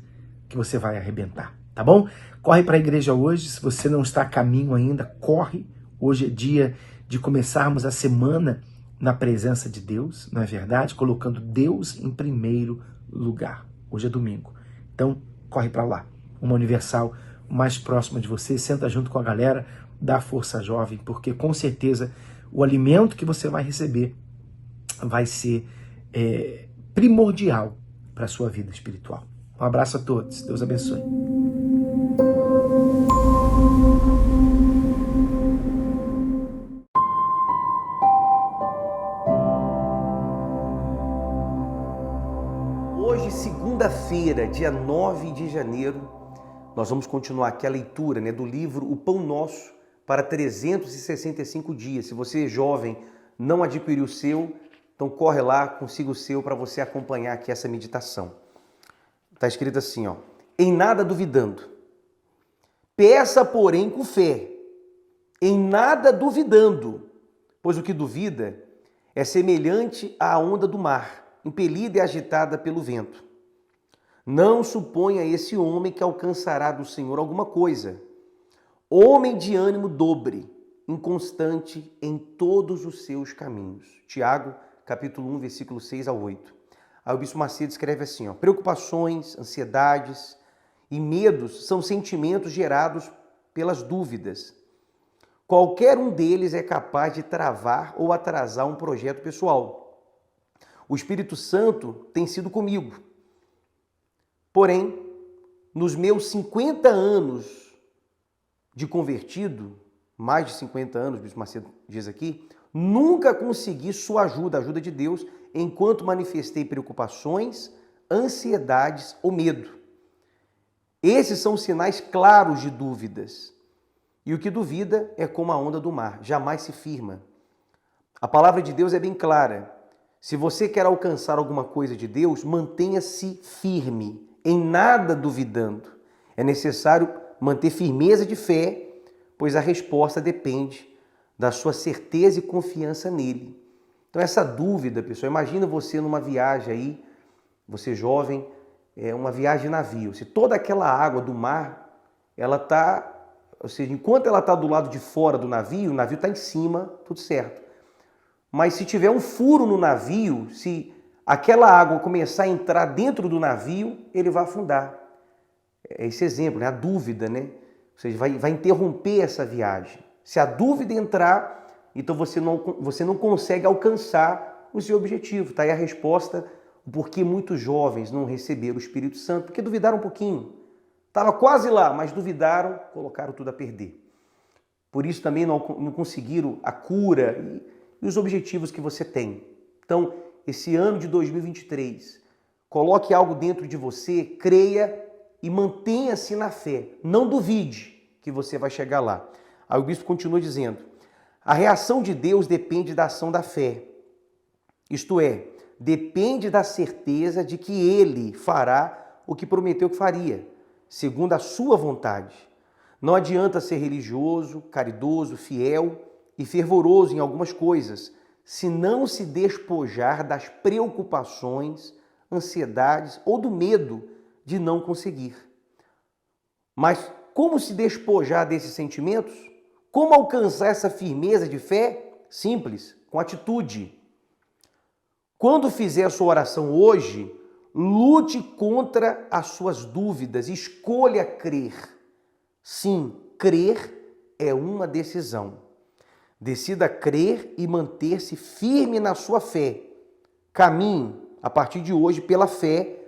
que você vai arrebentar. Tá bom? Corre para a igreja hoje. Se você não está a caminho ainda, corre. Hoje é dia de começarmos a semana na presença de Deus, não é verdade? Colocando Deus em primeiro lugar. Hoje é domingo. Então, corre para lá. Uma Universal mais próxima de você. Senta junto com a galera da Força Jovem, porque com certeza o alimento que você vai receber vai ser primordial para a sua vida espiritual. Um abraço a todos. Deus abençoe. Hoje, segunda-feira, dia 9 de janeiro, nós vamos continuar aqui a leitura, né, do livro O Pão Nosso para 365 dias. Se você é jovem, não adquiriu o seu, então corre lá, consiga o seu para você acompanhar aqui essa meditação. Está escrito assim, ó: em nada duvidando, peça, porém, com fé, em nada duvidando, pois o que duvida é semelhante à onda do mar, impelida e agitada pelo vento. Não suponha esse homem que alcançará do Senhor alguma coisa. Homem de ânimo dobre, inconstante em todos os seus caminhos. Tiago, capítulo 1, versículo 6 a 8. Aí o Bispo Macedo escreve assim, ó: preocupações, ansiedades e medos são sentimentos gerados pelas dúvidas. Qualquer um deles é capaz de travar ou atrasar um projeto pessoal. O Espírito Santo tem sido comigo. Porém, nos meus 50 anos de convertido, mais de 50 anos, o Bispo Macedo diz aqui, nunca consegui sua ajuda, a ajuda de Deus, enquanto manifestei preocupações, ansiedades ou medo. Esses são sinais claros de dúvidas. E o que duvida é como a onda do mar, jamais se firma. A palavra de Deus é bem clara. Se você quer alcançar alguma coisa de Deus, mantenha-se firme, em nada duvidando. É necessário manter firmeza de fé, pois a resposta depende da sua certeza e confiança nele. Então essa dúvida, pessoal, imagina você numa viagem aí, você jovem, uma viagem de navio. Se toda aquela água do mar, ela está, ou seja, enquanto ela está do lado de fora do navio, o navio está em cima, tudo certo. Mas se tiver um furo no navio, se aquela água começar a entrar dentro do navio, ele vai afundar. É esse exemplo, né? A dúvida, né? Ou seja, vai interromper essa viagem. Se a dúvida entrar, então você não consegue alcançar o seu objetivo. Está aí a resposta por que muitos jovens não receberam o Espírito Santo, porque duvidaram um pouquinho. Estava quase lá, mas duvidaram, colocaram tudo a perder. Por isso também não conseguiram a cura e os objetivos que você tem. Então, esse ano de 2023, coloque algo dentro de você, creia e mantenha-se na fé. Não duvide que você vai chegar lá. Aí o bispo continua dizendo: a reação de Deus depende da ação da fé. Isto é, depende da certeza de que Ele fará o que prometeu que faria, segundo a sua vontade. Não adianta ser religioso, caridoso, fiel e fervoroso em algumas coisas, se não se despojar das preocupações, ansiedades ou do medo de não conseguir. Mas como se despojar desses sentimentos? Como alcançar essa firmeza de fé? Simples, com atitude. Quando fizer a sua oração hoje, lute contra as suas dúvidas, escolha crer. Sim, crer é uma decisão. Decida crer e manter-se firme na sua fé. Caminhe, a partir de hoje, pela fé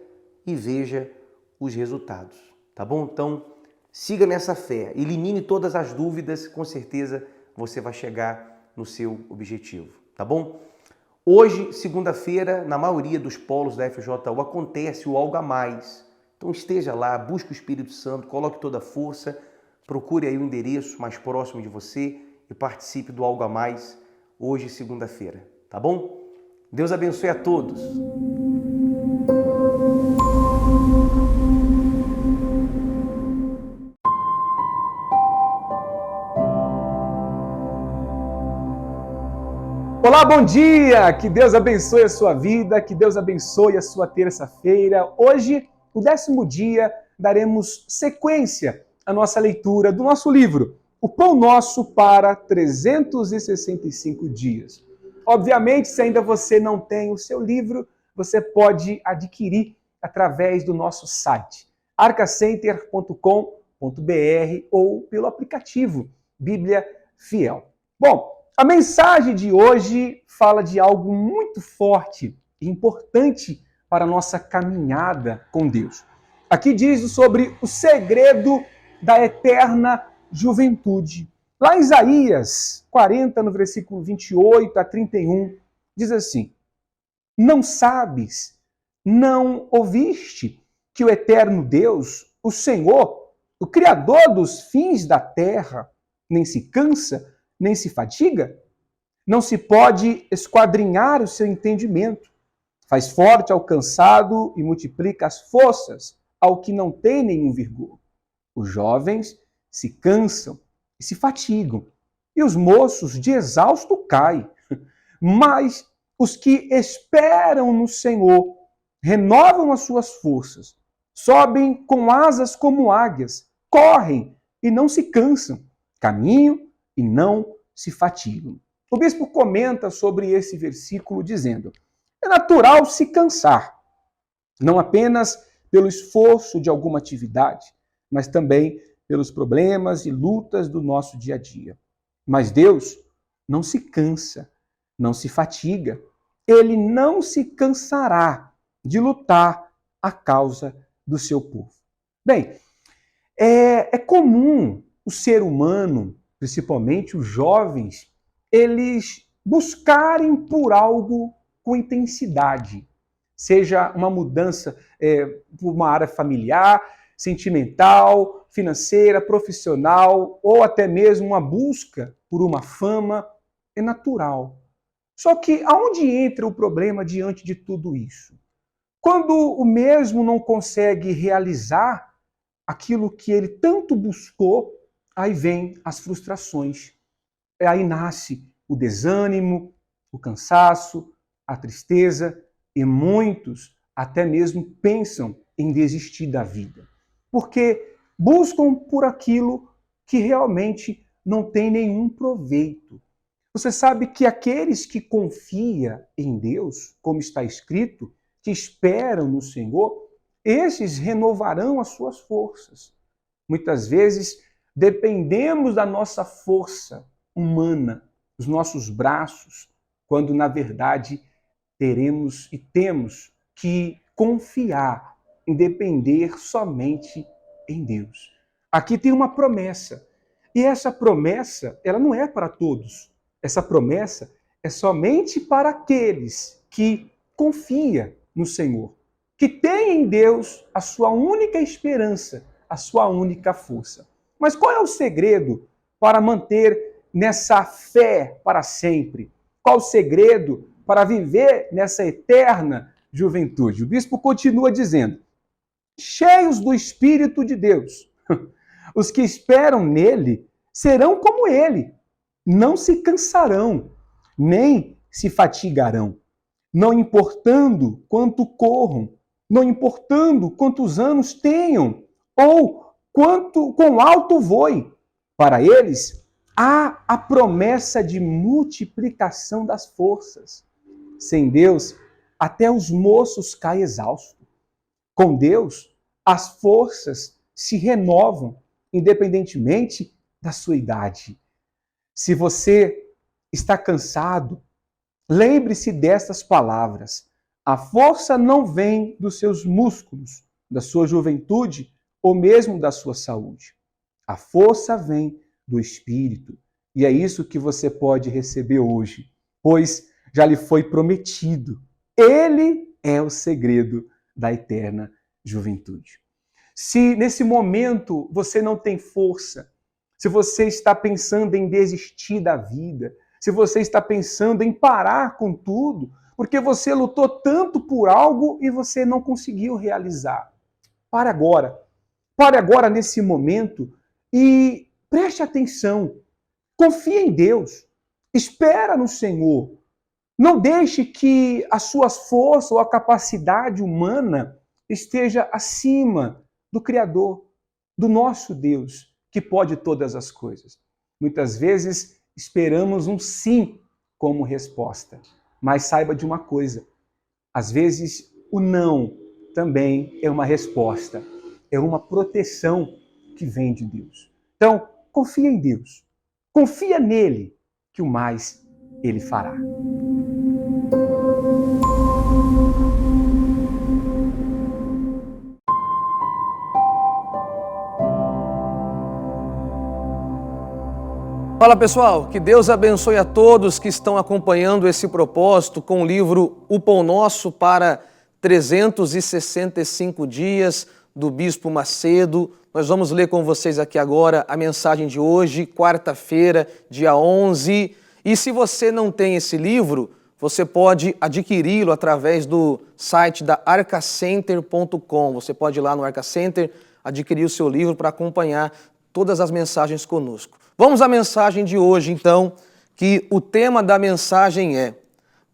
e veja os resultados. Tá bom? Então, siga nessa fé. Elimine todas as dúvidas. Com certeza, você vai chegar no seu objetivo. Tá bom? Hoje, segunda-feira, na maioria dos polos da FJU, acontece o Algo a Mais. Então, esteja lá, busque o Espírito Santo, coloque toda a força, procure aí o endereço mais próximo de você e participe do Algo a Mais hoje, segunda-feira, tá bom? Deus abençoe a todos. Olá, bom dia! Que Deus abençoe a sua vida, que Deus abençoe a sua terça-feira. Hoje, o 10º dia, daremos sequência à nossa leitura do nosso livro, O Pão Nosso para 365 Dias. Obviamente, se ainda você não tem o seu livro, você pode adquirir através do nosso site, arcacenter.com.br ou pelo aplicativo Bíblia Fiel. Bom, a mensagem de hoje fala de algo muito forte e importante para a nossa caminhada com Deus. Aqui diz sobre o segredo da eterna juventude. Lá em Isaías 40, no versículo 28 a 31, diz assim: Não sabes, não ouviste que o eterno Deus, o Senhor, o Criador dos fins da terra, nem se cansa, nem se fatiga? Não se pode esquadrinhar o seu entendimento. Faz forte ao cansado e multiplica as forças ao que não tem nenhum vigor. Os jovens se cansam e se fatigam, e os moços de exausto caem. Mas os que esperam no Senhor renovam as suas forças, sobem com asas como águias, correm e não se cansam, caminham e não se fatigam. O bispo comenta sobre esse versículo dizendo: é natural se cansar, não apenas pelo esforço de alguma atividade, mas também pelos problemas e lutas do nosso dia a dia. Mas Deus não se cansa, não se fatiga. Ele não se cansará de lutar a causa do seu povo. Bem, é comum o ser humano, principalmente os jovens, eles buscarem por algo com intensidade. Seja uma mudança por uma área familiar, sentimental, financeira, profissional, ou até mesmo uma busca por uma fama, é natural. Só que aonde entra o problema diante de tudo isso? Quando o mesmo não consegue realizar aquilo que ele tanto buscou, aí vem as frustrações. Aí nasce o desânimo, o cansaço, a tristeza, e muitos até mesmo pensam em desistir da vida, porque buscam por aquilo que realmente não tem nenhum proveito. Você sabe que aqueles que confiam em Deus, como está escrito, que esperam no Senhor, esses renovarão as suas forças. Muitas vezes dependemos da nossa força humana, dos nossos braços, quando na verdade teremos e temos que confiar em depender somente em Deus. Aqui tem uma promessa, e essa promessa, ela não é para todos. Essa promessa é somente para aqueles que confiam no Senhor, que têm em Deus a sua única esperança, a sua única força. Mas qual é o segredo para manter nessa fé para sempre? Qual o segredo para viver nessa eterna juventude? O bispo continua dizendo: cheios do Espírito de Deus, os que esperam nele serão como ele, não se cansarão, nem se fatigarão, não importando quanto corram, não importando quantos anos tenham, ou quão alto voem. Para eles, há a promessa de multiplicação das forças. Sem Deus, até os moços caem exaustos. Com Deus, as forças se renovam, independentemente da sua idade. Se você está cansado, lembre-se destas palavras. A força não vem dos seus músculos, da sua juventude ou mesmo da sua saúde. A força vem do Espírito. E é isso que você pode receber hoje, pois já lhe foi prometido. Ele é o segredo da eterna juventude. Se nesse momento você não tem força, se você está pensando em desistir da vida, se você está pensando em parar com tudo, porque você lutou tanto por algo e você não conseguiu realizar. Pare agora. Pare agora nesse momento e preste atenção. Confie em Deus. Espera no Senhor. Não deixe que as suas forças ou a capacidade humana esteja acima do Criador, do nosso Deus, que pode todas as coisas. Muitas vezes esperamos um sim como resposta, mas saiba de uma coisa, às vezes o não também é uma resposta, é uma proteção que vem de Deus. Então, confia em Deus, confia nele, que o mais ele fará. Fala pessoal, que Deus abençoe a todos que estão acompanhando esse propósito com o livro O Pão Nosso para 365 dias do Bispo Macedo. Nós vamos ler com vocês aqui agora a mensagem de hoje, quarta-feira, dia 11. E se você não tem esse livro, você pode adquiri-lo através do site da arcacenter.com. Você pode ir lá no Arca Center, adquirir o seu livro para acompanhar todas as mensagens conosco. Vamos à mensagem de hoje, então, que o tema da mensagem é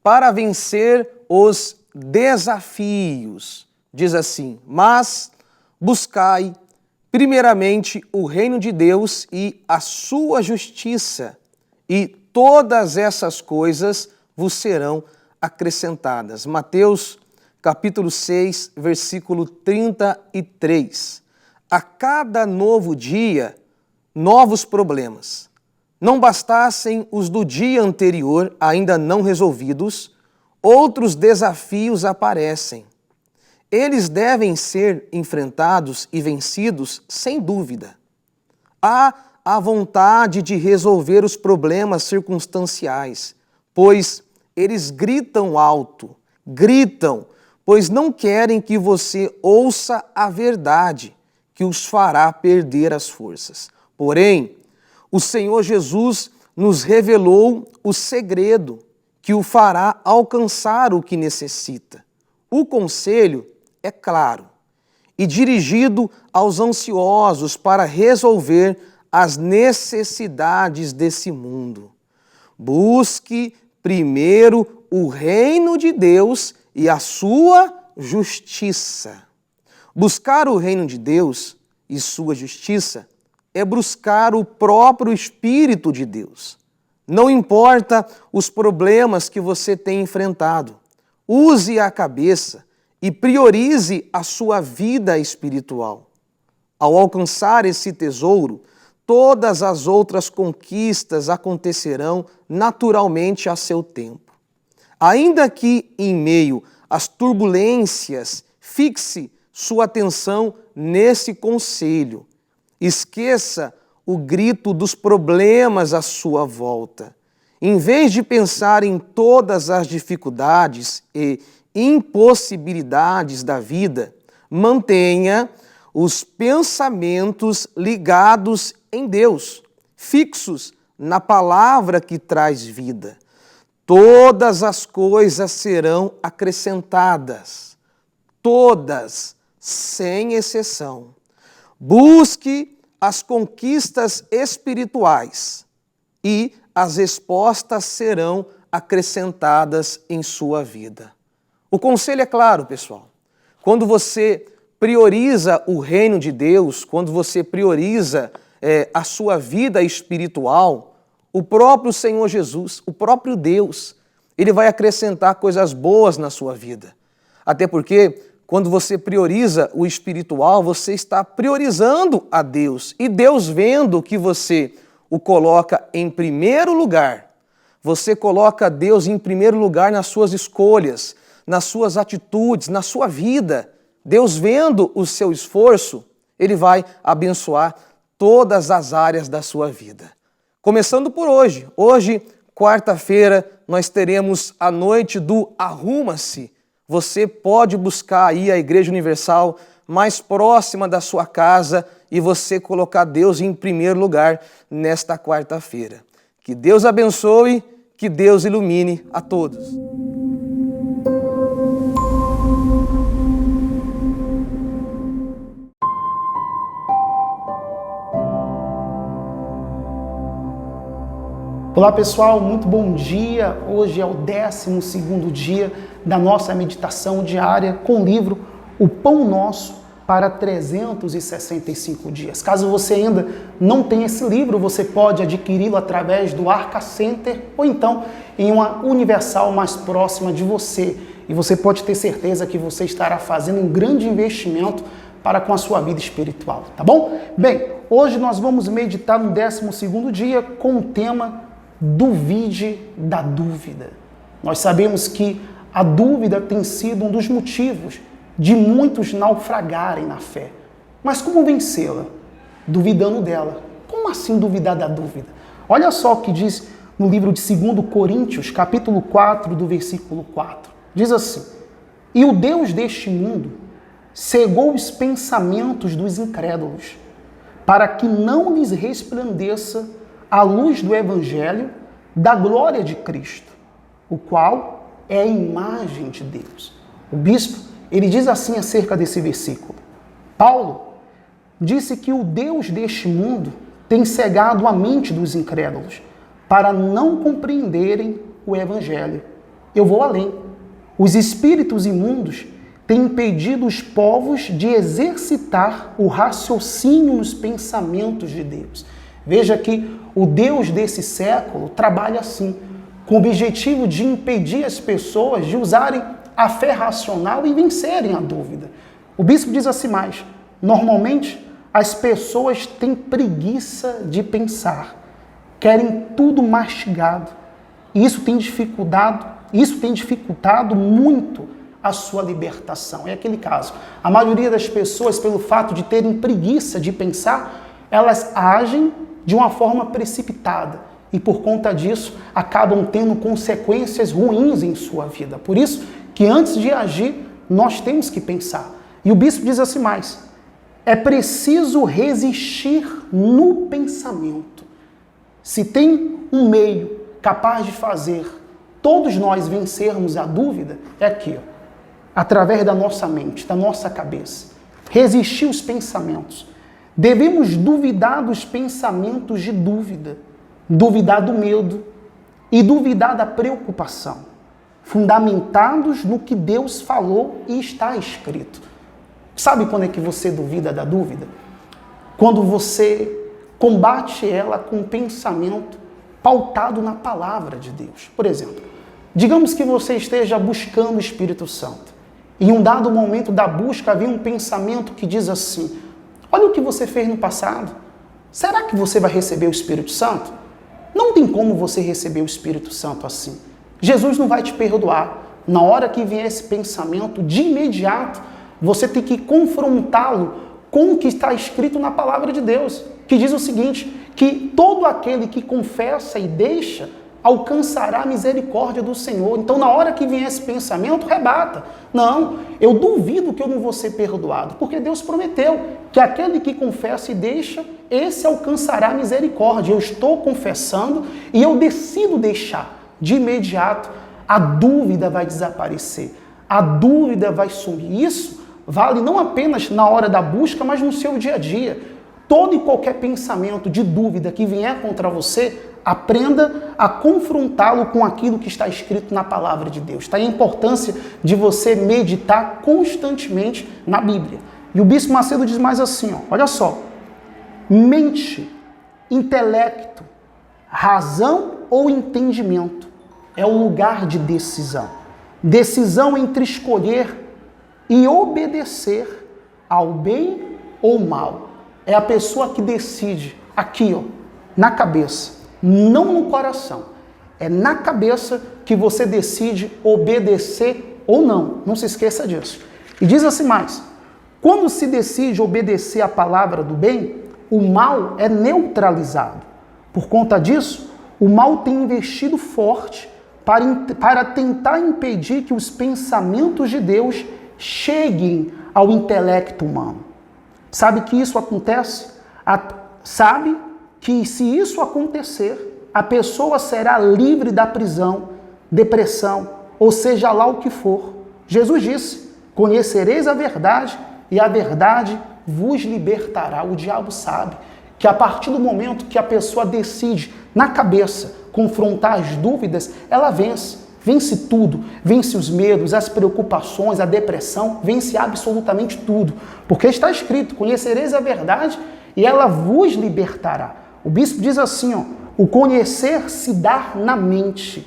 para vencer os desafios. Diz assim, mas buscai primeiramente o reino de Deus e a sua justiça, e todas essas coisas vos serão acrescentadas. Mateus, capítulo 6, versículo 33. A cada novo dia, novos problemas. Não bastassem os do dia anterior ainda não resolvidos, outros desafios aparecem. Eles devem ser enfrentados e vencidos sem dúvida. Há a vontade de resolver os problemas circunstanciais, pois eles gritam alto, pois não querem que você ouça a verdade, que os fará perder as forças. Porém, o Senhor Jesus nos revelou o segredo que o fará alcançar o que necessita. O conselho é claro e dirigido aos ansiosos para resolver as necessidades desse mundo. Busque primeiro o reino de Deus e a sua justiça. Buscar o reino de Deus e sua justiça é buscar o próprio Espírito de Deus. Não importa os problemas que você tem enfrentado, use a cabeça e priorize a sua vida espiritual. Ao alcançar esse tesouro, todas as outras conquistas acontecerão naturalmente a seu tempo. Ainda que em meio às turbulências, fixe sua atenção nesse conselho. Esqueça o grito dos problemas à sua volta. Em vez de pensar em todas as dificuldades e impossibilidades da vida, mantenha os pensamentos ligados em Deus, fixos na palavra que traz vida. Todas as coisas serão acrescentadas, todas, sem exceção. Busque as conquistas espirituais e as respostas serão acrescentadas em sua vida. O conselho é claro, pessoal. Quando você prioriza o reino de Deus, quando você prioriza a sua vida espiritual, o próprio Senhor Jesus, o próprio Deus, Ele vai acrescentar coisas boas na sua vida. Até porque, quando você prioriza o espiritual, você está priorizando a Deus. E Deus, vendo que você o coloca em primeiro lugar, você coloca Deus em primeiro lugar nas suas escolhas, nas suas atitudes, na sua vida. Deus, vendo o seu esforço, Ele vai abençoar todas as áreas da sua vida. Começando por hoje. Hoje, quarta-feira, nós teremos a noite do Arruma-se. Você pode buscar aí a Igreja Universal mais próxima da sua casa e você colocar Deus em primeiro lugar nesta quarta-feira. Que Deus abençoe, que Deus ilumine a todos. Olá pessoal, muito bom dia. Hoje é o 12º dia da nossa meditação diária com o livro O Pão Nosso para 365 dias. Caso você ainda não tenha esse livro, você pode adquiri-lo através do Arca Center ou então em uma Universal mais próxima de você. E você pode ter certeza que você estará fazendo um grande investimento para com a sua vida espiritual, tá bom? Bem, hoje nós vamos meditar no 12º dia com o tema Duvide da dúvida. Nós sabemos que a dúvida tem sido um dos motivos de muitos naufragarem na fé. Mas como vencê-la? Duvidando dela. Como assim duvidar da dúvida? Olha só o que diz no livro de 2 Coríntios, capítulo 4, do versículo 4. Diz assim: E o Deus deste mundo cegou os pensamentos dos incrédulos, para que não lhes resplandeça a luz do Evangelho da glória de Cristo, o qual é a imagem de Deus. O bispo, ele diz assim acerca desse versículo: Paulo disse que o Deus deste mundo tem cegado a mente dos incrédulos para não compreenderem o Evangelho. Eu vou além. Os espíritos imundos têm impedido os povos de exercitar o raciocínio nos pensamentos de Deus. Veja que o Deus desse século trabalha assim, com o objetivo de impedir as pessoas de usarem a fé racional e vencerem a dúvida. O bispo diz assim mais: normalmente as pessoas têm preguiça de pensar, querem tudo mastigado. E isso tem dificultado muito a sua libertação. É aquele caso. A maioria das pessoas, pelo fato de terem preguiça de pensar, elas agem de uma forma precipitada e por conta disso acabam tendo consequências ruins em sua vida. Por isso que antes de agir, nós temos que pensar. E o bispo diz assim mais: é preciso resistir no pensamento. Se tem um meio capaz de fazer todos nós vencermos a dúvida, é aqui, ó, através da nossa mente, da nossa cabeça. Resistir os pensamentos. Devemos duvidar dos pensamentos de dúvida, duvidar do medo e duvidar da preocupação, fundamentados no que Deus falou e está escrito. Sabe quando é que você duvida da dúvida? Quando você combate ela com um pensamento pautado na palavra de Deus. Por exemplo, digamos que você esteja buscando o Espírito Santo e em um dado momento da busca vem um pensamento que diz assim: olha o que você fez no passado. Será que você vai receber o Espírito Santo? Não tem como você receber o Espírito Santo assim. Jesus não vai te perdoar. Na hora que vier esse pensamento, de imediato, você tem que confrontá-lo com o que está escrito na palavra de Deus, que diz o seguinte, que todo aquele que confessa e deixa alcançará a misericórdia do Senhor. Então, na hora que vier esse pensamento, rebata. Não, eu duvido que eu não vou ser perdoado, porque Deus prometeu que aquele que confessa e deixa, esse alcançará a misericórdia. Eu estou confessando e eu decido deixar. De imediato, a dúvida vai desaparecer. A dúvida vai sumir. Isso vale não apenas na hora da busca, mas no seu dia a dia. Todo e qualquer pensamento de dúvida que vier contra você, Aprenda a confrontá-lo com aquilo que está escrito na palavra de Deus. Está aí a importância de você meditar constantemente na Bíblia. E o Bispo Macedo diz mais assim, ó, olha só. Mente, intelecto, razão ou entendimento é o lugar de decisão. Decisão entre escolher e obedecer ao bem ou mal. É a pessoa que decide aqui, ó, na cabeça, não no coração. É na cabeça que você decide obedecer ou não. Não se esqueça disso. E diz assim mais, quando se decide obedecer a palavra do bem, o mal é neutralizado. Por conta disso, o mal tem investido forte para tentar impedir que os pensamentos de Deus cheguem ao intelecto humano. Sabe que isso acontece? Sabe que se isso acontecer, a pessoa será livre da prisão, depressão, ou seja lá o que for. Jesus disse, conhecereis a verdade e a verdade vos libertará. O diabo sabe que a partir do momento que a pessoa decide na cabeça confrontar as dúvidas, ela vence. Vence tudo, vence os medos, as preocupações, a depressão, vence absolutamente tudo. Porque está escrito, conhecereis a verdade e ela vos libertará. O bispo diz assim, ó, o conhecer se dá na mente.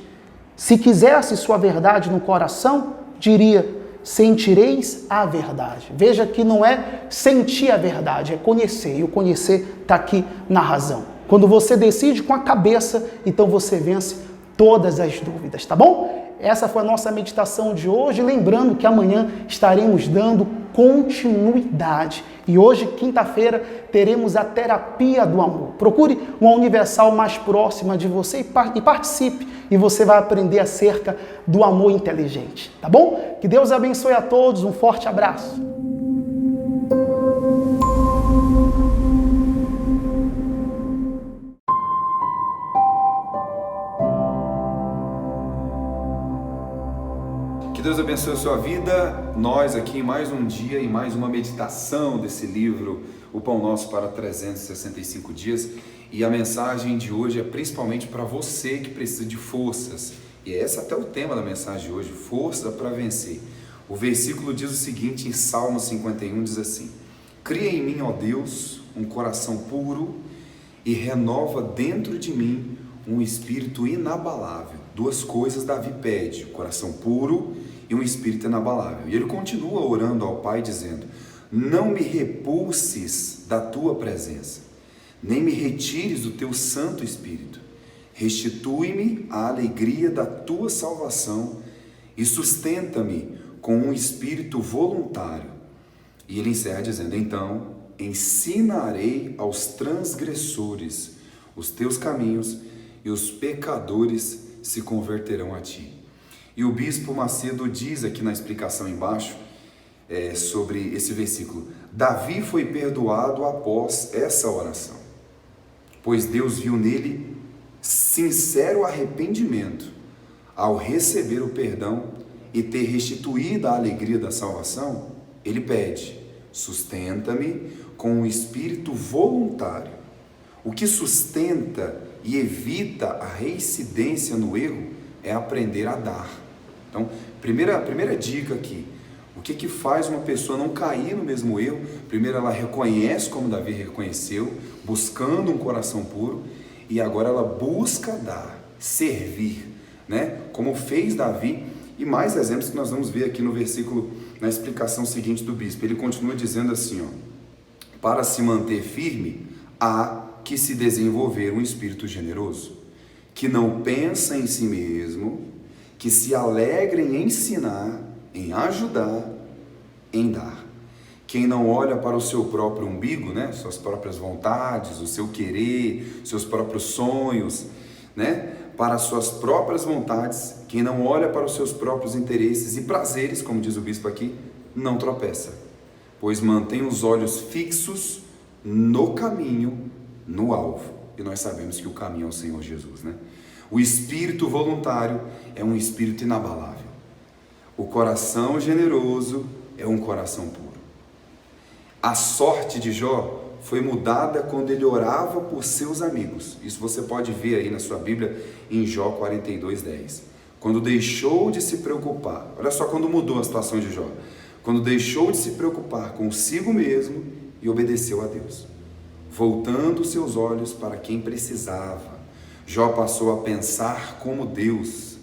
Se quisesse sua verdade no coração, diria, sentireis a verdade. Veja que não é sentir a verdade, é conhecer. E o conhecer está aqui na razão. Quando você decide com a cabeça, então você vence todas as dúvidas, tá bom? Essa foi a nossa meditação de hoje. Lembrando que amanhã estaremos dando continuidade. E hoje, quinta-feira, teremos a terapia do amor. Procure uma universal mais próxima de você e participe. E você vai aprender acerca do amor inteligente, tá bom? Que Deus abençoe a todos. Um forte abraço. Que Deus abençoe a sua vida. Nós aqui em mais um dia e mais uma meditação desse livro, O Pão Nosso para 365 dias. E a mensagem de hoje é principalmente para você que precisa de forças. E esse é até o tema da mensagem de hoje, força para vencer. O versículo diz o seguinte em Salmo 51, diz assim: cria em mim, ó Deus, um coração puro e renova dentro de mim um espírito inabalável. Duas coisas Davi pede, coração puro e um espírito inabalável. E ele continua orando ao Pai dizendo: não me repulses da tua presença, nem me retires do teu Santo Espírito. Restitui-me a alegria da tua salvação e sustenta-me com um espírito voluntário. E ele encerra dizendo: então ensinarei aos transgressores os teus caminhos e os pecadores se converterão a ti. E o Bispo Macedo diz aqui na explicação embaixo sobre esse versículo: Davi foi perdoado após essa oração, pois Deus viu nele sincero arrependimento ao receber o perdão e ter restituído a alegria da salvação. Ele pede: sustenta-me com um espírito voluntário. O que sustenta e evita a reincidência no erro é aprender a dar. Então, primeira dica aqui: o que faz uma pessoa não cair no mesmo erro? Primeiro, ela reconhece, como Davi reconheceu, buscando um coração puro, e agora ela busca dar, servir, né? Como fez Davi. E mais exemplos que nós vamos ver aqui no versículo, na explicação seguinte do bispo. Ele continua dizendo assim, ó: para se manter firme, há que se desenvolver um espírito generoso, que não pensa em si mesmo, que se alegra em ensinar, em ajudar, em dar. Quem não olha para o seu próprio umbigo, né, suas próprias vontades, o seu querer, seus próprios sonhos, né, para as suas próprias vontades, quem não olha para os seus próprios interesses e prazeres, como diz o bispo aqui, não tropeça, pois mantém os olhos fixos no caminho, no alvo. E nós sabemos que o caminho é o Senhor Jesus, né? O espírito voluntário é um espírito inabalável. O coração generoso é um coração puro. A sorte de Jó foi mudada quando ele orava por seus amigos. Isso você pode ver aí na sua Bíblia em Jó 42:10. Quando deixou de se preocupar, olha só quando mudou a situação de Jó. Quando deixou de se preocupar consigo mesmo e obedeceu a Deus, voltando seus olhos para quem precisava. Jó passou a pensar como Deus.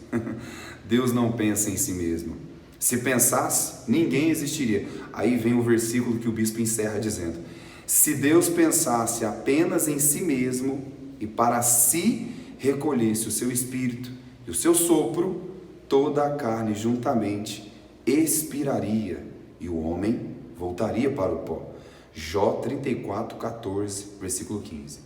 Deus não pensa em si mesmo. Se pensasse, ninguém existiria. Aí vem o versículo que o bispo encerra dizendo: se Deus pensasse apenas em si mesmo e para si recolhesse o seu espírito e o seu sopro, toda a carne juntamente expiraria e o homem voltaria para o pó. Jó 34:14, versículo 15.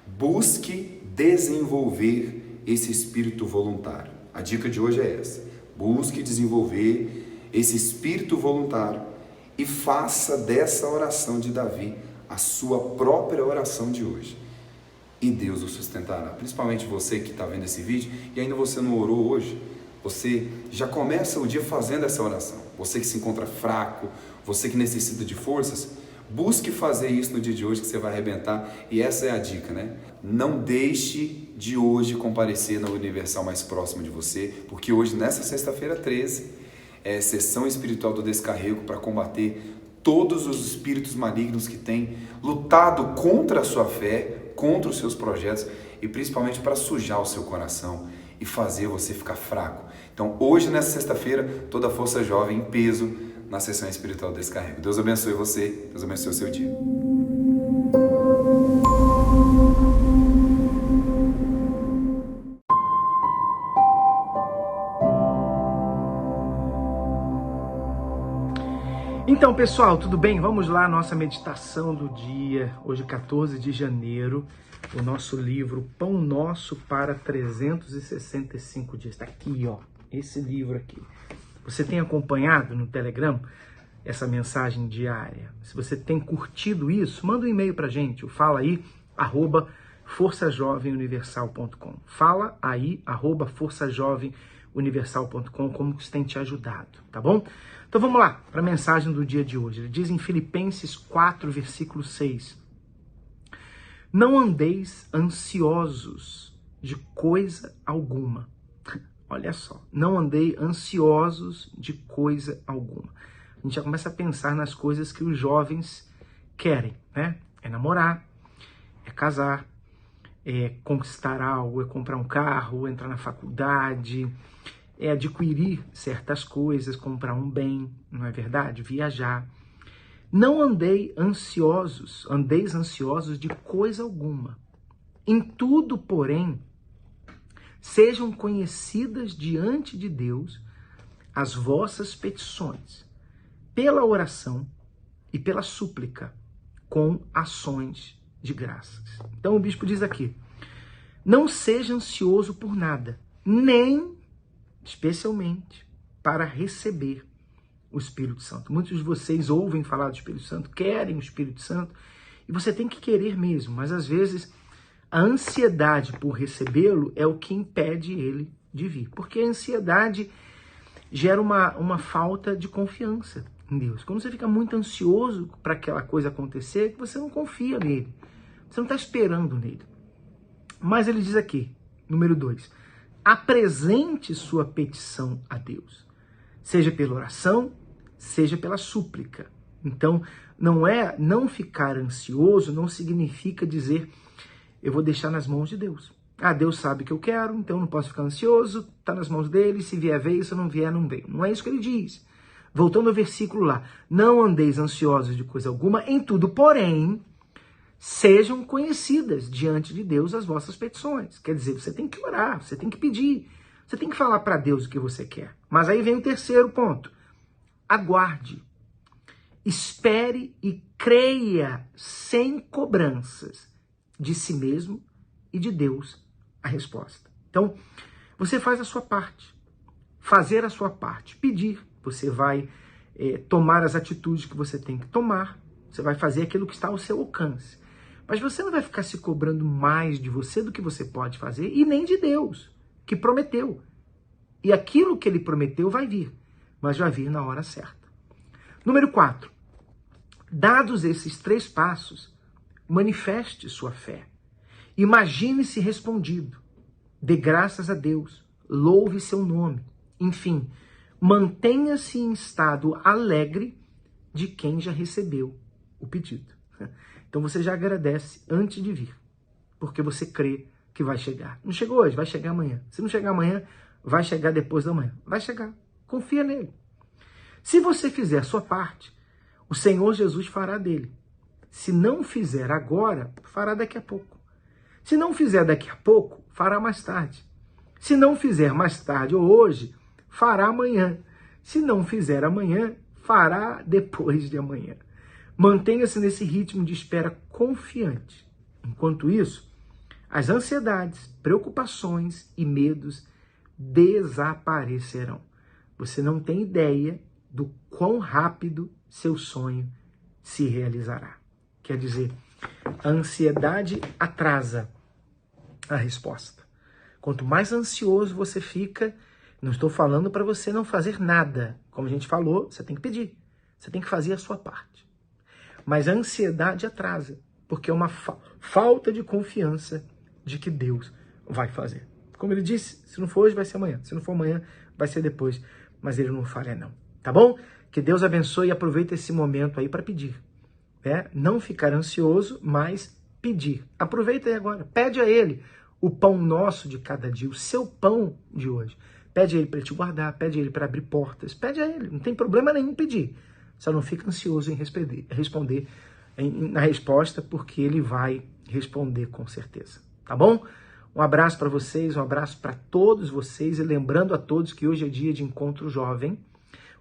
Busque desenvolver esse espírito voluntário. A dica de hoje é essa: busque desenvolver esse espírito voluntário e faça dessa oração de Davi a sua própria oração de hoje. E Deus o sustentará. Principalmente você que está vendo esse vídeo e ainda você não orou hoje, você já começa o dia fazendo essa oração. Você que se encontra fraco, você que necessita de forças, busque fazer isso no dia de hoje que você vai arrebentar. E essa é a dica, né? Não deixe de hoje comparecer na Universal mais próxima de você, porque hoje, nessa sexta-feira 13, é sessão espiritual do descarrego para combater todos os espíritos malignos que têm lutado contra a sua fé, contra os seus projetos e principalmente para sujar o seu coração e fazer você ficar fraco. Então, hoje, nessa sexta-feira, toda a força jovem em peso na sessão espiritual do descarrego. Deus abençoe você, Deus abençoe o seu dia. Então, pessoal, tudo bem? Vamos lá, nossa meditação do dia, hoje 14 de janeiro, o nosso livro Pão Nosso para 365 dias. Está aqui, ó, esse livro aqui. Você tem acompanhado no Telegram essa mensagem diária? Se você tem curtido isso, manda um e-mail pra gente, o fala aí, @forçajovemuniversal.com. Fala aí, @forçajovemuniversal.com, como isso tem te ajudado, tá bom? Então vamos lá, para a mensagem do dia de hoje. Ele diz em Filipenses 4, versículo 6. Não andeis ansiosos de coisa alguma. Olha só, não andei ansiosos de coisa alguma. A gente já começa a pensar nas coisas que os jovens querem, né? É namorar, é casar, é conquistar algo, é comprar um carro, entrar na faculdade, é adquirir certas coisas, comprar um bem, não é verdade? Viajar. Não andeis ansiosos de coisa alguma. Em tudo, porém, sejam conhecidas diante de Deus as vossas petições, pela oração e pela súplica, com ações de graças. Então o bispo diz aqui: não seja ansioso por nada, nem especialmente para receber o Espírito Santo. Muitos de vocês ouvem falar do Espírito Santo, querem o Espírito Santo, e você tem que querer mesmo, mas às vezes a ansiedade por recebê-lo é o que impede ele de vir. Porque a ansiedade gera uma falta de confiança em Deus. Quando você fica muito ansioso para aquela coisa acontecer, você não confia nele, você não está esperando nele. Mas ele diz aqui, número 2, apresente sua petição a Deus, seja pela oração, seja pela súplica. Então, não ficar ansioso não significa dizer, eu vou deixar nas mãos de Deus. Ah, Deus sabe o que eu quero, então não posso ficar ansioso, está nas mãos dele, se vier, veio, se não vier, não veio. Não é isso que ele diz. Voltando ao versículo lá, não andeis ansiosos de coisa alguma, em tudo, porém, sejam conhecidas diante de Deus as vossas petições. Quer dizer, você tem que orar, você tem que pedir, você tem que falar para Deus o que você quer. Mas aí vem o terceiro ponto. Aguarde, espere e creia sem cobranças de si mesmo e de Deus a resposta. Então, você faz a sua parte. Fazer a sua parte, pedir. Você vai tomar as atitudes que você tem que tomar. Você vai fazer aquilo que está ao seu alcance. Mas você não vai ficar se cobrando mais de você do que você pode fazer e nem de Deus, que prometeu. E aquilo que ele prometeu vai vir, mas vai vir na hora certa. Número 4. Dados esses 3 passos, manifeste sua fé. Imagine-se respondido. Dê graças a Deus. Louve seu nome. Enfim, mantenha-se em estado alegre de quem já recebeu o pedido. Então você já agradece antes de vir, porque você crê que vai chegar. Não chegou hoje, vai chegar amanhã. Se não chegar amanhã, vai chegar depois da manhã. Vai chegar. Confia nele. Se você fizer a sua parte, o Senhor Jesus fará dele. Se não fizer agora, fará daqui a pouco. Se não fizer daqui a pouco, fará mais tarde. Se não fizer mais tarde ou hoje, fará amanhã. Se não fizer amanhã, fará depois de amanhã. Mantenha-se nesse ritmo de espera confiante. Enquanto isso, as ansiedades, preocupações e medos desaparecerão. Você não tem ideia do quão rápido seu sonho se realizará. Quer dizer, a ansiedade atrasa a resposta. Quanto mais ansioso você fica, não estou falando para você não fazer nada. Como a gente falou, você tem que pedir. Você tem que fazer a sua parte. Mas a ansiedade atrasa, porque é uma falta de confiança de que Deus vai fazer. Como ele disse, se não for hoje, vai ser amanhã. Se não for amanhã, vai ser depois. Mas ele não falha não. Tá bom? Que Deus abençoe e aproveita esse momento aí para pedir. Não ficar ansioso, mas pedir. Aproveita aí agora. Pede a ele o pão nosso de cada dia, o seu pão de hoje. Pede a ele para te guardar, pede a ele para abrir portas. Pede a ele, não tem problema nenhum pedir. Só não fica ansioso em responder na resposta, porque ele vai responder com certeza. Tá bom? Um abraço para vocês, um abraço para todos vocês. E lembrando a todos que hoje é dia de encontro jovem.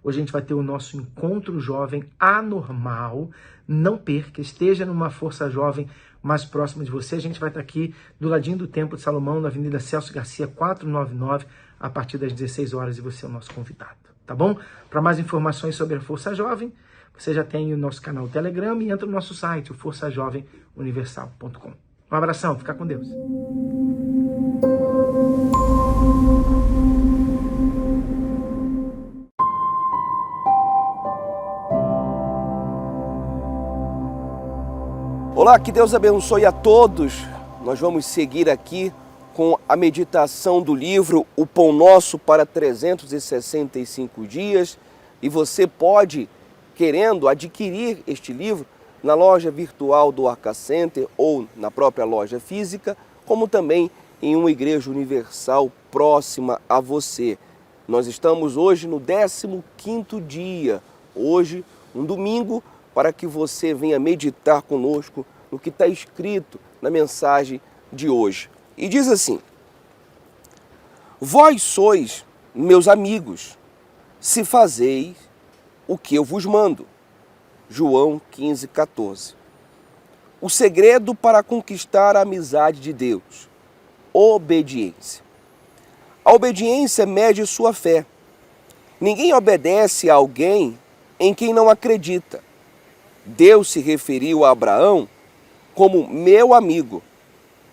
Hoje a gente vai ter o nosso encontro jovem anormal. Não perca, esteja numa força jovem mais próxima de você. A gente vai estar aqui do ladinho do Templo de Salomão, na Avenida Celso Garcia, 499, a partir das 16 horas, e você é o nosso convidado. Tá bom? Para mais informações sobre a Força Jovem, você já tem o nosso canal Telegram e entra no nosso site, o forçajovemuniversal.com. Um abração, fica com Deus. Olá, que Deus abençoe a todos. Nós vamos seguir aqui com a meditação do livro O Pão Nosso para 365 dias. E você pode, querendo, adquirir este livro na loja virtual do Arca Center ou na própria loja física, como também em uma igreja universal próxima a você. Nós estamos hoje no 15º dia, hoje, um domingo, para que você venha meditar conosco no que está escrito na mensagem de hoje. E diz assim: vós sois meus amigos, se fazeis o que eu vos mando. João 15:14. O segredo para conquistar a amizade de Deus: obediência. A obediência mede sua fé. Ninguém obedece a alguém em quem não acredita. Deus se referiu a Abraão como meu amigo,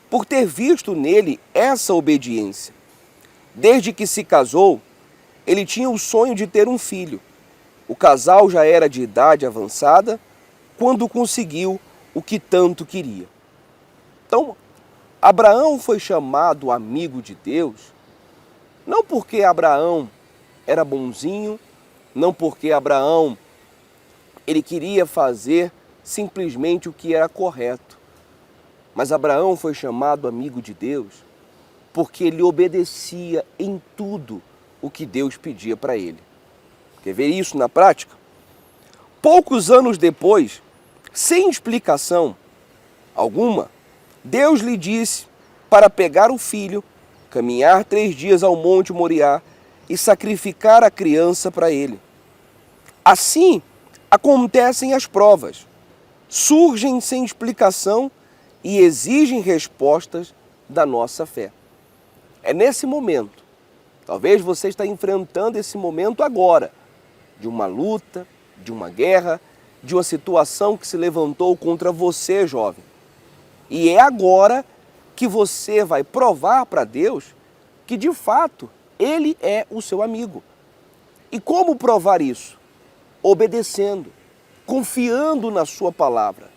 por ter visto nele essa obediência. Desde que se casou, ele tinha o sonho de ter um filho. O casal já era de idade avançada quando conseguiu o que tanto queria. Então, Abraão foi chamado amigo de Deus, não porque Abraão era bonzinho, não porque Abraão ele queria fazer simplesmente o que era correto. Mas Abraão foi chamado amigo de Deus porque ele obedecia em tudo o que Deus pedia para ele. Quer ver isso na prática? Poucos anos depois, sem explicação alguma, Deus lhe disse para pegar o filho, caminhar 3 dias ao Monte Moriá e sacrificar a criança para ele. Assim acontecem as provas. Surgem sem explicação e exigem respostas da nossa fé. É nesse momento, talvez você está enfrentando esse momento agora, de uma luta, de uma guerra, de uma situação que se levantou contra você, jovem. E é agora que você vai provar para Deus que, de fato, Ele é o seu amigo. E como provar isso? Obedecendo, confiando na sua palavra,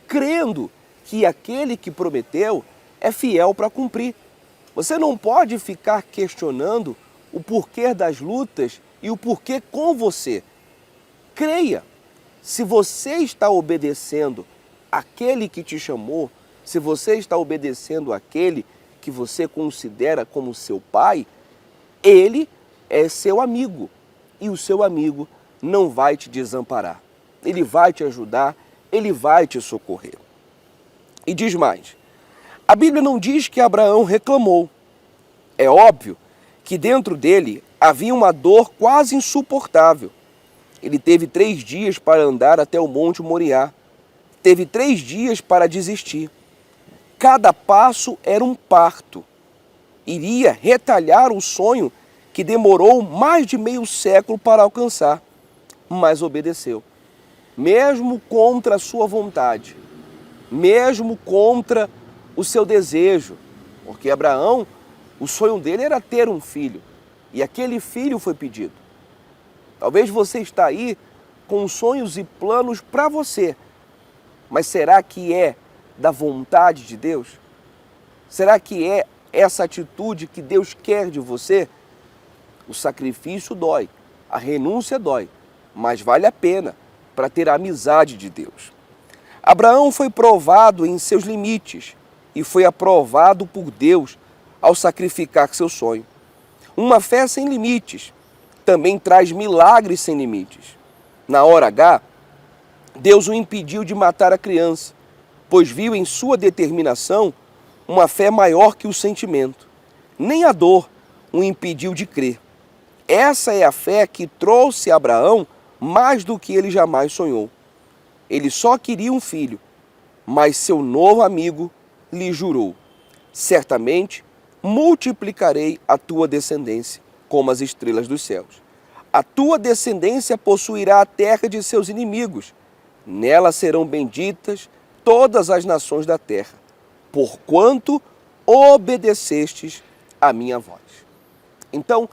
crendo que aquele que prometeu é fiel para cumprir. Você não pode ficar questionando o porquê das lutas e o porquê com você. Creia. Se você está obedecendo aquele que te chamou, se você está obedecendo aquele que você considera como seu pai, ele é seu amigo e o seu amigo não vai te desamparar. Ele vai te ajudar, ele vai te socorrer. E diz mais, a Bíblia não diz que Abraão reclamou. É óbvio que dentro dele havia uma dor quase insuportável. Ele teve 3 dias para andar até o Monte Moriá. Teve 3 dias para desistir. Cada passo era um parto. Iria retalhar o sonho que demorou mais de meio século para alcançar, mas obedeceu. Mesmo contra a sua vontade, mesmo contra o seu desejo, porque Abraão, o sonho dele era ter um filho, e aquele filho foi pedido. Talvez você está aí com sonhos e planos para você, mas será que é da vontade de Deus? Será que é essa atitude que Deus quer de você? O sacrifício dói, a renúncia dói, mas vale a pena para ter a amizade de Deus. Abraão foi provado em seus limites e foi aprovado por Deus ao sacrificar seu sonho. Uma fé sem limites também traz milagres sem limites. Na hora H, Deus o impediu de matar a criança, pois viu em sua determinação uma fé maior que o sentimento. Nem a dor o impediu de crer. Essa é a fé que trouxe a Abraão mais do que ele jamais sonhou. Ele só queria um filho, mas seu novo amigo lhe jurou: certamente multiplicarei a tua descendência como as estrelas dos céus. A tua descendência possuirá a terra de seus inimigos. Nela serão benditas todas as nações da terra, porquanto obedecestes a minha voz. Então,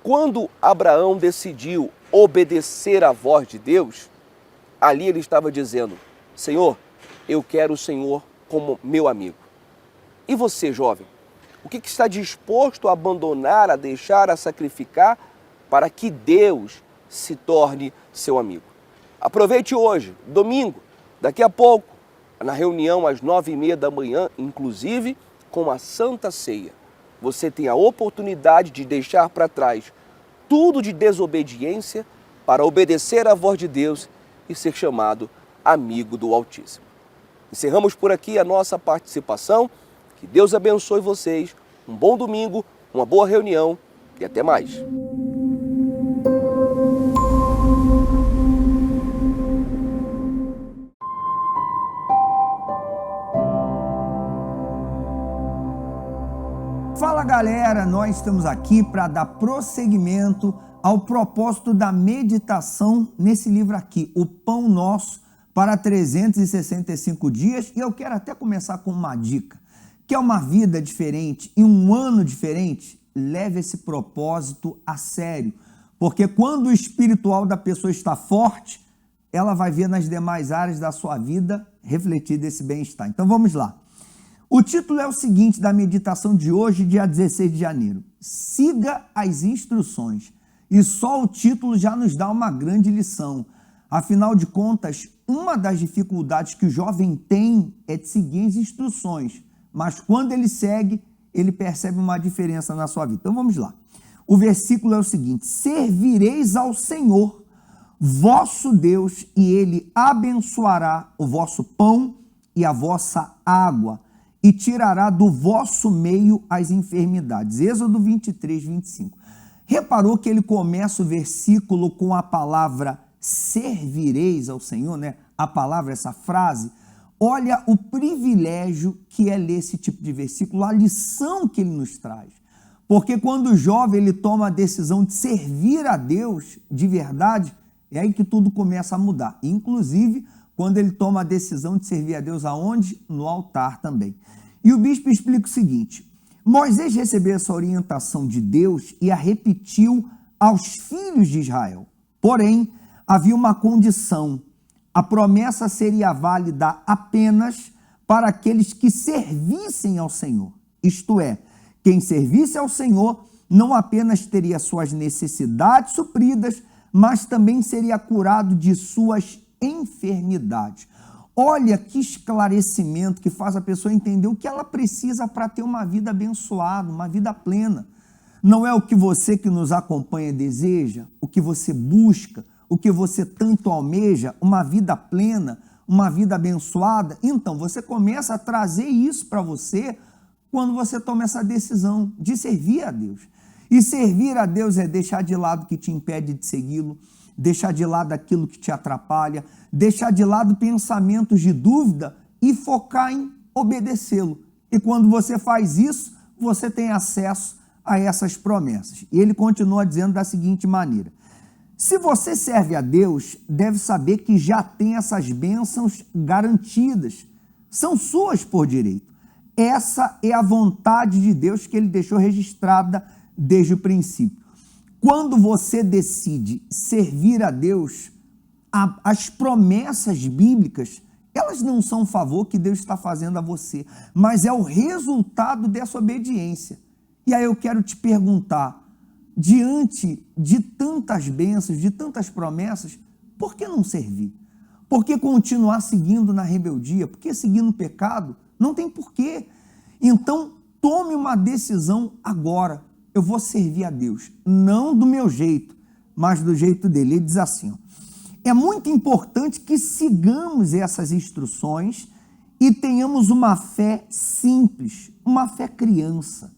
quando Abraão decidiu obedecer à voz de Deus, ali ele estava dizendo: Senhor, eu quero o Senhor como meu amigo. E você, jovem, o que está disposto a abandonar, a deixar, a sacrificar para que Deus se torne seu amigo? Aproveite hoje, domingo, daqui a pouco, na reunião às 9h30 da manhã, inclusive com a Santa Ceia. Você tem a oportunidade de deixar para trás tudo de desobediência para obedecer à voz de Deus e ser chamado amigo do Altíssimo. Encerramos por aqui a nossa participação. Que Deus abençoe vocês. Um bom domingo, uma boa reunião e até mais. Fala galera, nós estamos aqui para dar prosseguimento ao propósito da meditação nesse livro aqui, O Pão Nosso para 365 dias. E eu quero até começar com uma dica: quer uma vida diferente e um ano diferente? Leve esse propósito a sério, porque quando o espiritual da pessoa está forte, ela vai ver nas demais áreas da sua vida refletido esse bem-estar. Então vamos lá. O título é o seguinte da meditação de hoje, dia 16 de janeiro. Siga as instruções. E só o título já nos dá uma grande lição. Afinal de contas, uma das dificuldades que o jovem tem é de seguir as instruções. Mas quando ele segue, ele percebe uma diferença na sua vida. Então vamos lá. O versículo é o seguinte: servireis ao Senhor, vosso Deus, e ele abençoará o vosso pão e a vossa água, e tirará do vosso meio as enfermidades. Êxodo 23, 25. Reparou que ele começa o versículo com a palavra servireis ao Senhor, né? A palavra, essa frase. Olha o privilégio que é ler esse tipo de versículo, a lição que ele nos traz. Porque quando o jovem ele toma a decisão de servir a Deus de verdade, é aí que tudo começa a mudar. Inclusive, quando ele toma a decisão de servir a Deus aonde? No altar também. E o bispo explica o seguinte: Moisés recebeu essa orientação de Deus e a repetiu aos filhos de Israel. Porém, havia uma condição: a promessa seria válida apenas para aqueles que servissem ao Senhor. Isto é, quem servisse ao Senhor não apenas teria suas necessidades supridas, mas também seria curado de suas enfermidades. Olha que esclarecimento que faz a pessoa entender o que ela precisa para ter uma vida abençoada, uma vida plena. Não é o que você que nos acompanha deseja, o que você busca, o que você tanto almeja, uma vida plena, uma vida abençoada? Então você começa a trazer isso para você quando você toma essa decisão de servir a Deus. E servir a Deus é deixar de lado o que te impede de segui-lo, deixar de lado aquilo que te atrapalha, deixar de lado pensamentos de dúvida e focar em obedecê-lo. E quando você faz isso, você tem acesso a essas promessas. E ele continua dizendo da seguinte maneira: se você serve a Deus, deve saber que já tem essas bênçãos garantidas, são suas por direito. Essa é a vontade de Deus que ele deixou registrada desde o princípio. Quando você decide servir a Deus, as promessas bíblicas, elas não são um favor que Deus está fazendo a você, mas é o resultado dessa obediência. E aí eu quero te perguntar, diante de tantas bênçãos, de tantas promessas, por que não servir? Por que continuar seguindo na rebeldia? Por que seguir no pecado? Não tem porquê. Então, tome uma decisão agora. Eu vou servir a Deus, não do meu jeito, mas do jeito dele. Ele diz assim, ó, é muito importante que sigamos essas instruções e tenhamos uma fé simples, uma fé criança.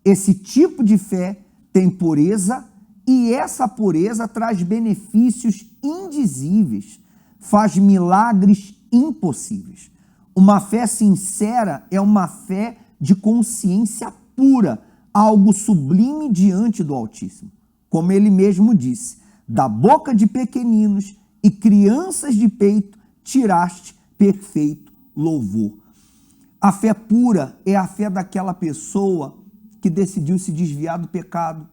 Esse tipo de fé tem pureza e essa pureza traz benefícios indizíveis, faz milagres impossíveis. Uma fé sincera é uma fé de consciência pura, algo sublime diante do Altíssimo. Como ele mesmo disse, da boca de pequeninos e crianças de peito tiraste perfeito louvor. A fé pura é a fé daquela pessoa que decidiu se desviar do pecado,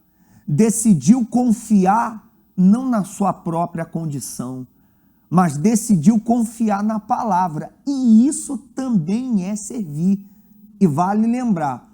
decidiu confiar não na sua própria condição, mas decidiu confiar na palavra. E isso também é servir. E vale lembrar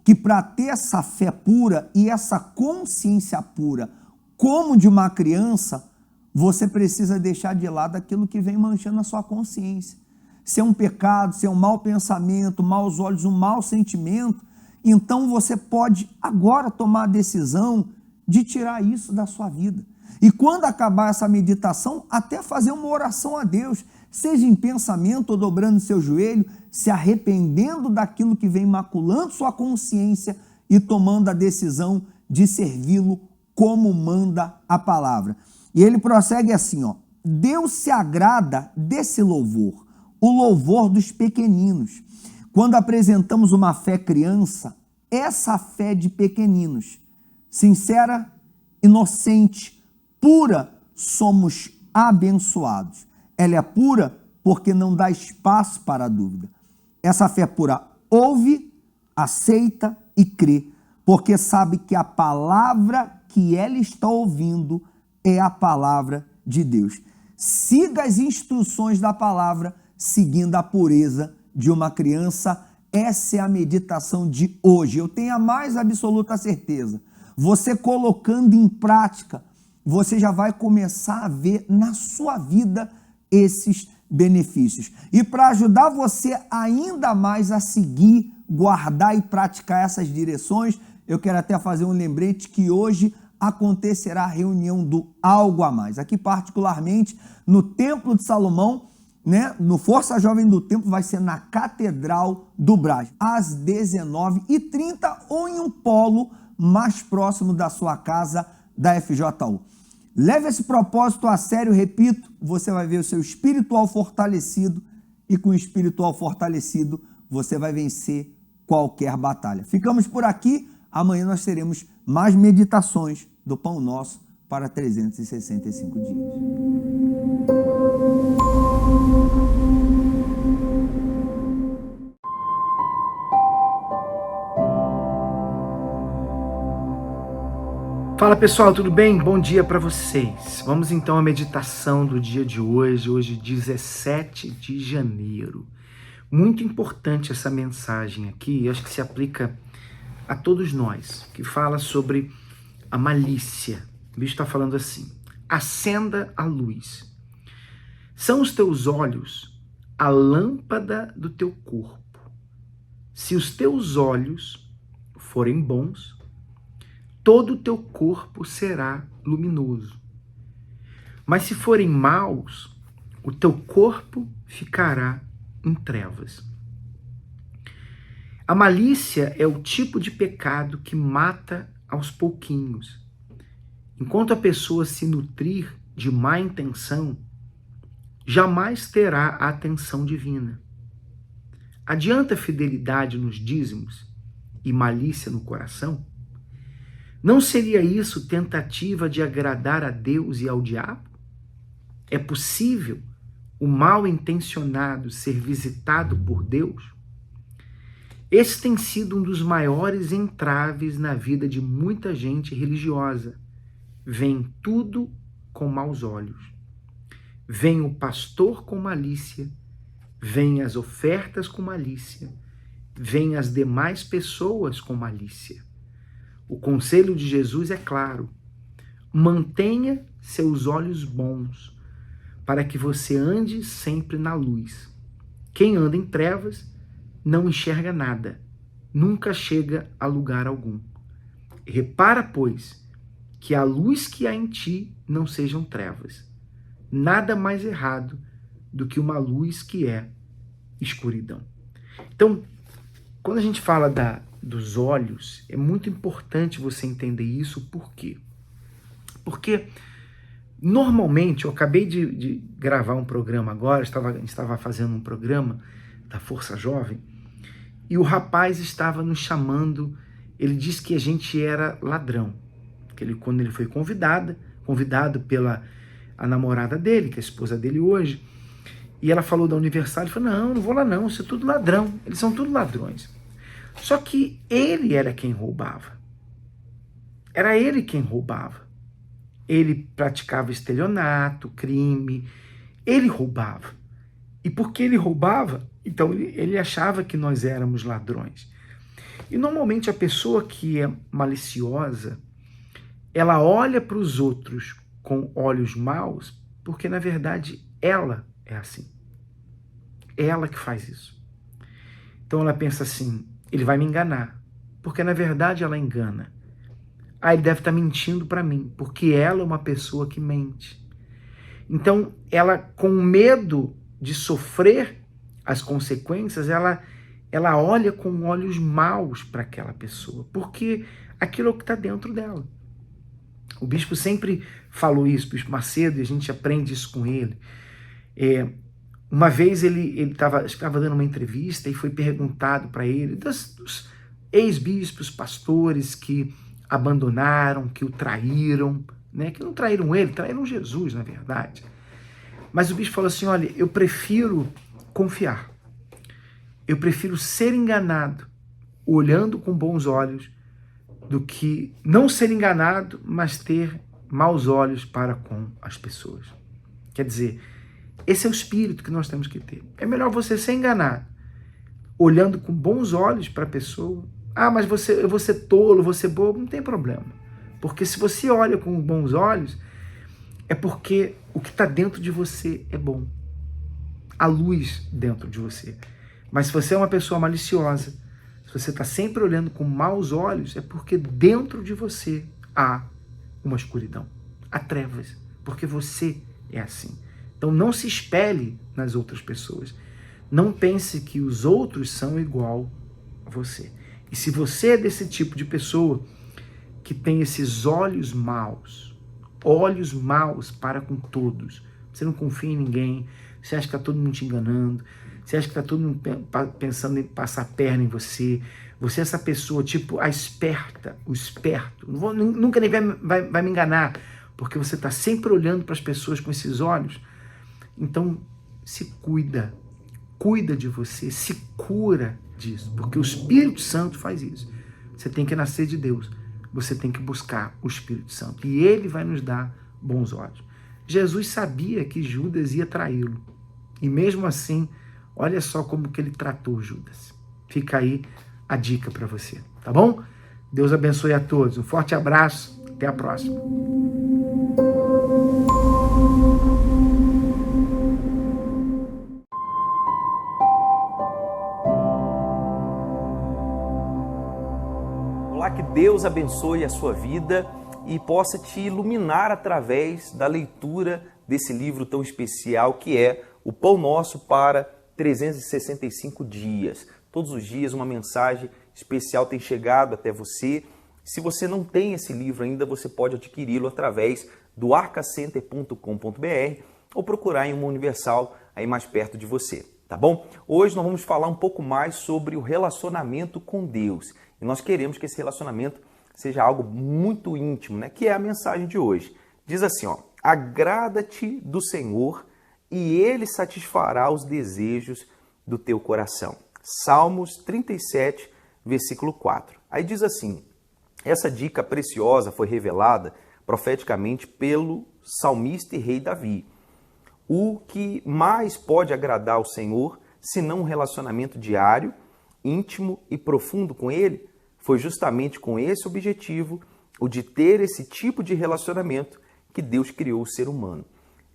que para ter essa fé pura e essa consciência pura, como de uma criança, você precisa deixar de lado aquilo que vem manchando a sua consciência. Se é um pecado, se é um mau pensamento, maus olhos, um mau sentimento, então você pode agora tomar a decisão de tirar isso da sua vida. E quando acabar essa meditação, até fazer uma oração a Deus, seja em pensamento ou dobrando seu joelho, se arrependendo daquilo que vem maculando sua consciência e tomando a decisão de servi-lo como manda a palavra. E ele prossegue assim, ó, Deus se agrada desse louvor, o louvor dos pequeninos. Quando apresentamos uma fé criança, essa fé de pequeninos, sincera, inocente, pura, somos abençoados. Ela é pura porque não dá espaço para a dúvida. Essa fé pura ouve, aceita e crê, porque sabe que a palavra que ela está ouvindo é a palavra de Deus. Siga as instruções da palavra, seguindo a pureza de uma criança. Essa é a meditação de hoje. Eu tenho a mais absoluta certeza. Você colocando em prática, você já vai começar a ver na sua vida esses benefícios. E para ajudar você ainda mais a seguir, guardar e praticar essas direções, eu quero até fazer um lembrete que hoje acontecerá a reunião do Algo a Mais. Aqui particularmente no Templo de Salomão, né? No Força Jovem do Tempo, vai ser na Catedral do Brás, às 19h30 ou em um polo mais próximo da sua casa da FJU. Leve esse propósito a sério, repito, você vai ver o seu espiritual fortalecido e com o espiritual fortalecido você vai vencer qualquer batalha. Ficamos por aqui, amanhã nós teremos mais meditações do Pão Nosso para 365 dias. Fala pessoal, tudo bem? Bom dia para vocês. Vamos então à meditação do dia de hoje, 17 de janeiro. Muito importante essa mensagem aqui, acho que se aplica a todos nós, que fala sobre a malícia. O bicho está falando assim: acenda a luz. São os teus olhos a lâmpada do teu corpo. Se os teus olhos forem bons, todo o teu corpo será luminoso. Mas se forem maus, o teu corpo ficará em trevas. A malícia é o tipo de pecado que mata aos pouquinhos. Enquanto a pessoa se nutrir de má intenção, jamais terá a atenção divina. Adianta fidelidade nos dízimos e malícia no coração? Não seria isso tentativa de agradar a Deus e ao diabo? É possível o mal intencionado ser visitado por Deus? Esse tem sido um dos maiores entraves na vida de muita gente religiosa. Vem tudo com maus olhos. Vem o pastor com malícia, vem as ofertas com malícia, vem as demais pessoas com malícia. O conselho de Jesus é claro: mantenha seus olhos bons, para que você ande sempre na luz. Quem anda em trevas não enxerga nada, nunca chega a lugar algum. Repara, pois, que a luz que há em ti não sejam trevas. Nada mais errado do que uma luz que é escuridão. Então, quando a gente fala dos olhos, é muito importante você entender isso. Por quê? Porque, normalmente, eu acabei de gravar um programa agora, a gente estava fazendo um programa da Força Jovem, e o rapaz estava nos chamando, ele disse que a gente era ladrão. Quando ele foi convidado pela a namorada dele, que é a esposa dele hoje, e ela falou da Universal, ele falou: não vou lá não, isso é tudo ladrão, eles são tudo ladrões. Só que ele era quem roubava. Era ele quem roubava. Ele praticava estelionato, crime, ele roubava. E porque ele roubava, então ele achava que nós éramos ladrões. E normalmente a pessoa que é maliciosa, ela olha para os outros com olhos maus, porque na verdade ela é assim. É ela que faz isso. Então ela pensa assim: ele vai me enganar, porque na verdade ela engana. Ele deve estar mentindo para mim, porque ela é uma pessoa que mente. Então ela, com medo de sofrer as consequências, ela olha com olhos maus para aquela pessoa, porque aquilo é o que está dentro dela. O bispo sempre falou isso, o bispo Macedo, e a gente aprende isso com ele. Uma vez ele estava dando uma entrevista e foi perguntado para ele dos ex-bispos, pastores que abandonaram, que o traíram, né? Que não traíram ele, traíram Jesus, na verdade. Mas o bispo falou assim: olha, eu prefiro confiar, eu prefiro ser enganado olhando com bons olhos, do que não ser enganado, mas ter maus olhos para com as pessoas. Quer dizer, esse é o espírito que nós temos que ter. É melhor você ser enganado, olhando com bons olhos para a pessoa. Mas eu vou ser tolo, vou ser bobo, não tem problema. Porque se você olha com bons olhos, é porque o que está dentro de você é bom. A luz dentro de você. Mas se você é uma pessoa maliciosa, se você está sempre olhando com maus olhos, é porque dentro de você há uma escuridão, há trevas, porque você é assim. Então não se espelhe nas outras pessoas. Não pense que os outros são igual a você. E se você é desse tipo de pessoa que tem esses olhos maus para com todos, você não confia em ninguém, você acha que está todo mundo te enganando, você acha que está todo mundo pensando em passar a perna em você, você é essa pessoa tipo a esperta, o esperto, nunca ninguém vai me enganar, porque você está sempre olhando para as pessoas com esses olhos. Então se cuida de você, se cura disso, porque o Espírito Santo faz isso. Você tem que nascer de Deus, você tem que buscar o Espírito Santo, e ele vai nos dar bons olhos. Jesus sabia que Judas ia traí-lo, e mesmo assim Olha só como que ele tratou Judas. Fica aí a dica para você, tá bom? Deus abençoe a todos. Um forte abraço. Até a próxima. Olá, que Deus abençoe a sua vida e possa te iluminar através da leitura desse livro tão especial que é O Pão Nosso para 365 dias. Todos os dias uma mensagem especial tem chegado até você. Se você não tem esse livro ainda, você pode adquiri-lo através do arcacenter.com.br ou procurar em uma Universal aí mais perto de você, tá bom? Hoje nós vamos falar um pouco mais sobre o relacionamento com Deus. E nós queremos que esse relacionamento seja algo muito íntimo, né? Que é a mensagem de hoje. Diz assim, ó: agrada-te do Senhor e Ele satisfará os desejos do teu coração. Salmos 37, versículo 4. Aí diz assim: essa dica preciosa foi revelada profeticamente pelo salmista e rei Davi. O que mais pode agradar ao Senhor, se não um relacionamento diário, íntimo e profundo com Ele? Foi justamente com esse objetivo, o de ter esse tipo de relacionamento, que Deus criou o ser humano.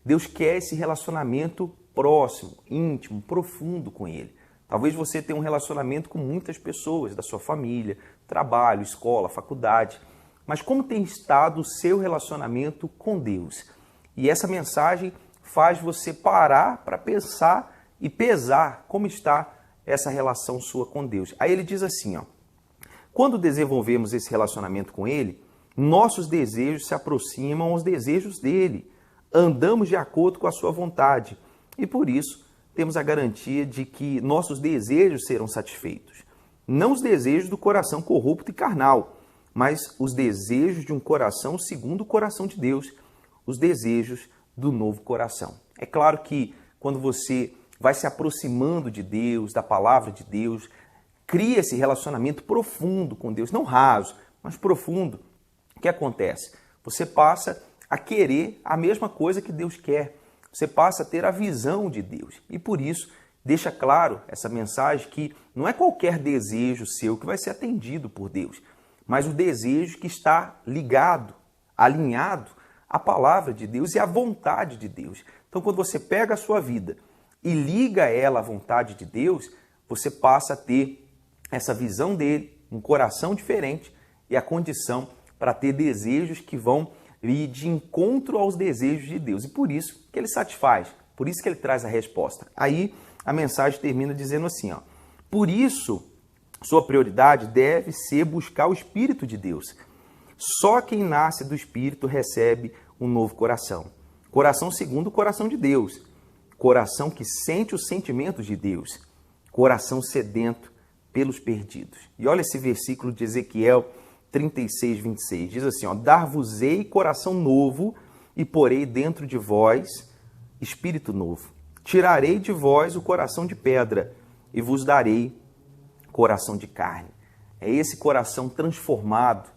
Deus quer esse relacionamento próximo, íntimo, profundo com Ele. Talvez você tenha um relacionamento com muitas pessoas da sua família, trabalho, escola, faculdade. Mas como tem estado o seu relacionamento com Deus? E essa mensagem faz você parar para pensar e pesar como está essa relação sua com Deus. Aí ele diz assim, ó: quando desenvolvemos esse relacionamento com Ele, nossos desejos se aproximam aos desejos dele. Andamos de acordo com a sua vontade e por isso temos a garantia de que nossos desejos serão satisfeitos. Não os desejos do coração corrupto e carnal, mas os desejos de um coração segundo o coração de Deus, os desejos do novo coração. É claro que quando você vai se aproximando de Deus, da palavra de Deus, cria esse relacionamento profundo com Deus, não raso, mas profundo. O que acontece? Você passa a querer a mesma coisa que Deus quer. Você passa a ter a visão de Deus. E por isso, deixa claro essa mensagem que não é qualquer desejo seu que vai ser atendido por Deus, mas o desejo que está ligado, alinhado à palavra de Deus e à vontade de Deus. Então, quando você pega a sua vida e liga ela à vontade de Deus, você passa a ter essa visão dele, um coração diferente e a condição para ter desejos que vão ir de encontro aos desejos de Deus. E por isso que ele satisfaz, por isso que ele traz a resposta. Aí a mensagem termina dizendo assim, ó: por isso sua prioridade deve ser buscar o Espírito de Deus. Só quem nasce do Espírito recebe um novo coração. Coração segundo o coração de Deus. Coração que sente os sentimentos de Deus. Coração sedento pelos perdidos. E olha esse versículo de Ezequiel 36, 26. Diz assim, ó: dar-vos-ei coração novo e porei dentro de vós espírito novo. Tirarei de vós o coração de pedra e vos darei coração de carne. É esse coração transformado,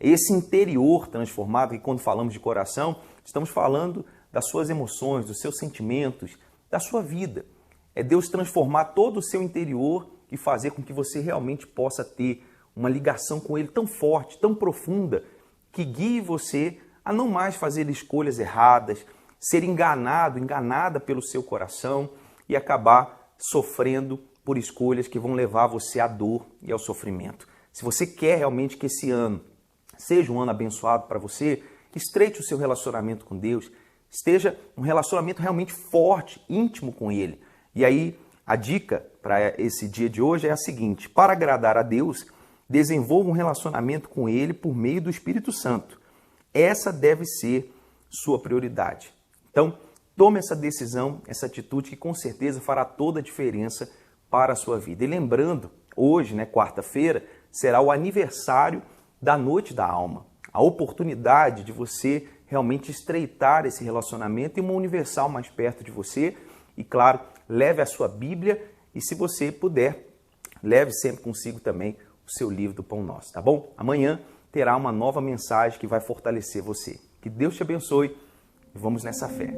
esse interior transformado, que quando falamos de coração, estamos falando das suas emoções, dos seus sentimentos, da sua vida. É Deus transformar todo o seu interior e fazer com que você realmente possa ter uma ligação com Ele tão forte, tão profunda, que guie você a não mais fazer escolhas erradas, ser enganado, enganada pelo seu coração e acabar sofrendo por escolhas que vão levar você à dor e ao sofrimento. Se você quer realmente que esse ano seja um ano abençoado para você, estreite o seu relacionamento com Deus, esteja um relacionamento realmente forte, íntimo com Ele. E aí, a dica para esse dia de hoje é a seguinte: para agradar a Deus, desenvolva um relacionamento com Ele por meio do Espírito Santo. Essa deve ser sua prioridade. Então, tome essa decisão, essa atitude que com certeza fará toda a diferença para a sua vida. E lembrando, hoje, quarta-feira, será o aniversário da Noite da Alma. A oportunidade de você realmente estreitar esse relacionamento em uma Universal mais perto de você. E claro, leve a sua Bíblia e, se você puder, leve sempre consigo também o seu livro do Pão Nosso, tá bom? Amanhã terá uma nova mensagem que vai fortalecer você. Que Deus te abençoe e vamos nessa fé.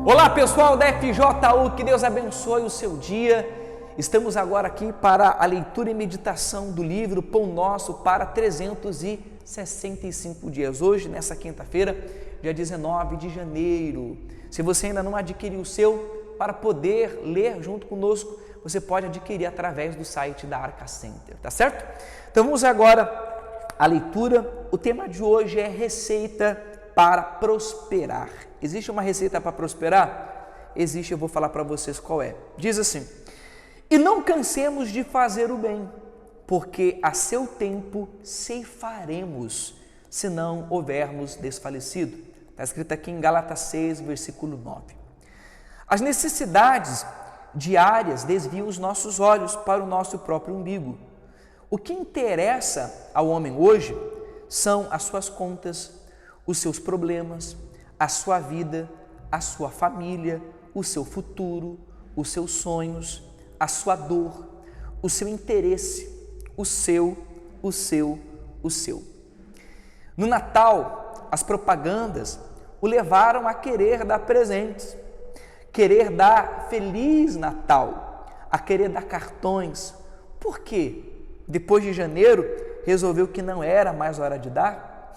Olá pessoal da FJU, que Deus abençoe o seu dia. Estamos agora aqui para a leitura e meditação do livro Pão Nosso para 365 dias. Hoje, nessa quinta-feira, dia 19 de janeiro. Se você ainda não adquiriu o seu, para poder ler junto conosco, você pode adquirir através do site da Arca Center, tá certo? Então vamos agora à leitura. O tema de hoje é receita para prosperar. Existe uma receita para prosperar? Existe, eu vou falar para vocês qual é. Diz assim: e não cansemos de fazer o bem, porque a seu tempo ceifaremos, se não houvermos desfalecido. Está escrito aqui em Gálatas 6, versículo 9. As necessidades diárias desviam os nossos olhos para o nosso próprio umbigo. O que interessa ao homem hoje são as suas contas, os seus problemas, a sua vida, a sua família, o seu futuro, os seus sonhos, a sua dor, o seu interesse, o seu. No Natal, as propagandas o levaram a querer dar presentes, querer dar Feliz Natal, a querer dar cartões. Por quê? Depois de janeiro, resolveu que não era mais hora de dar?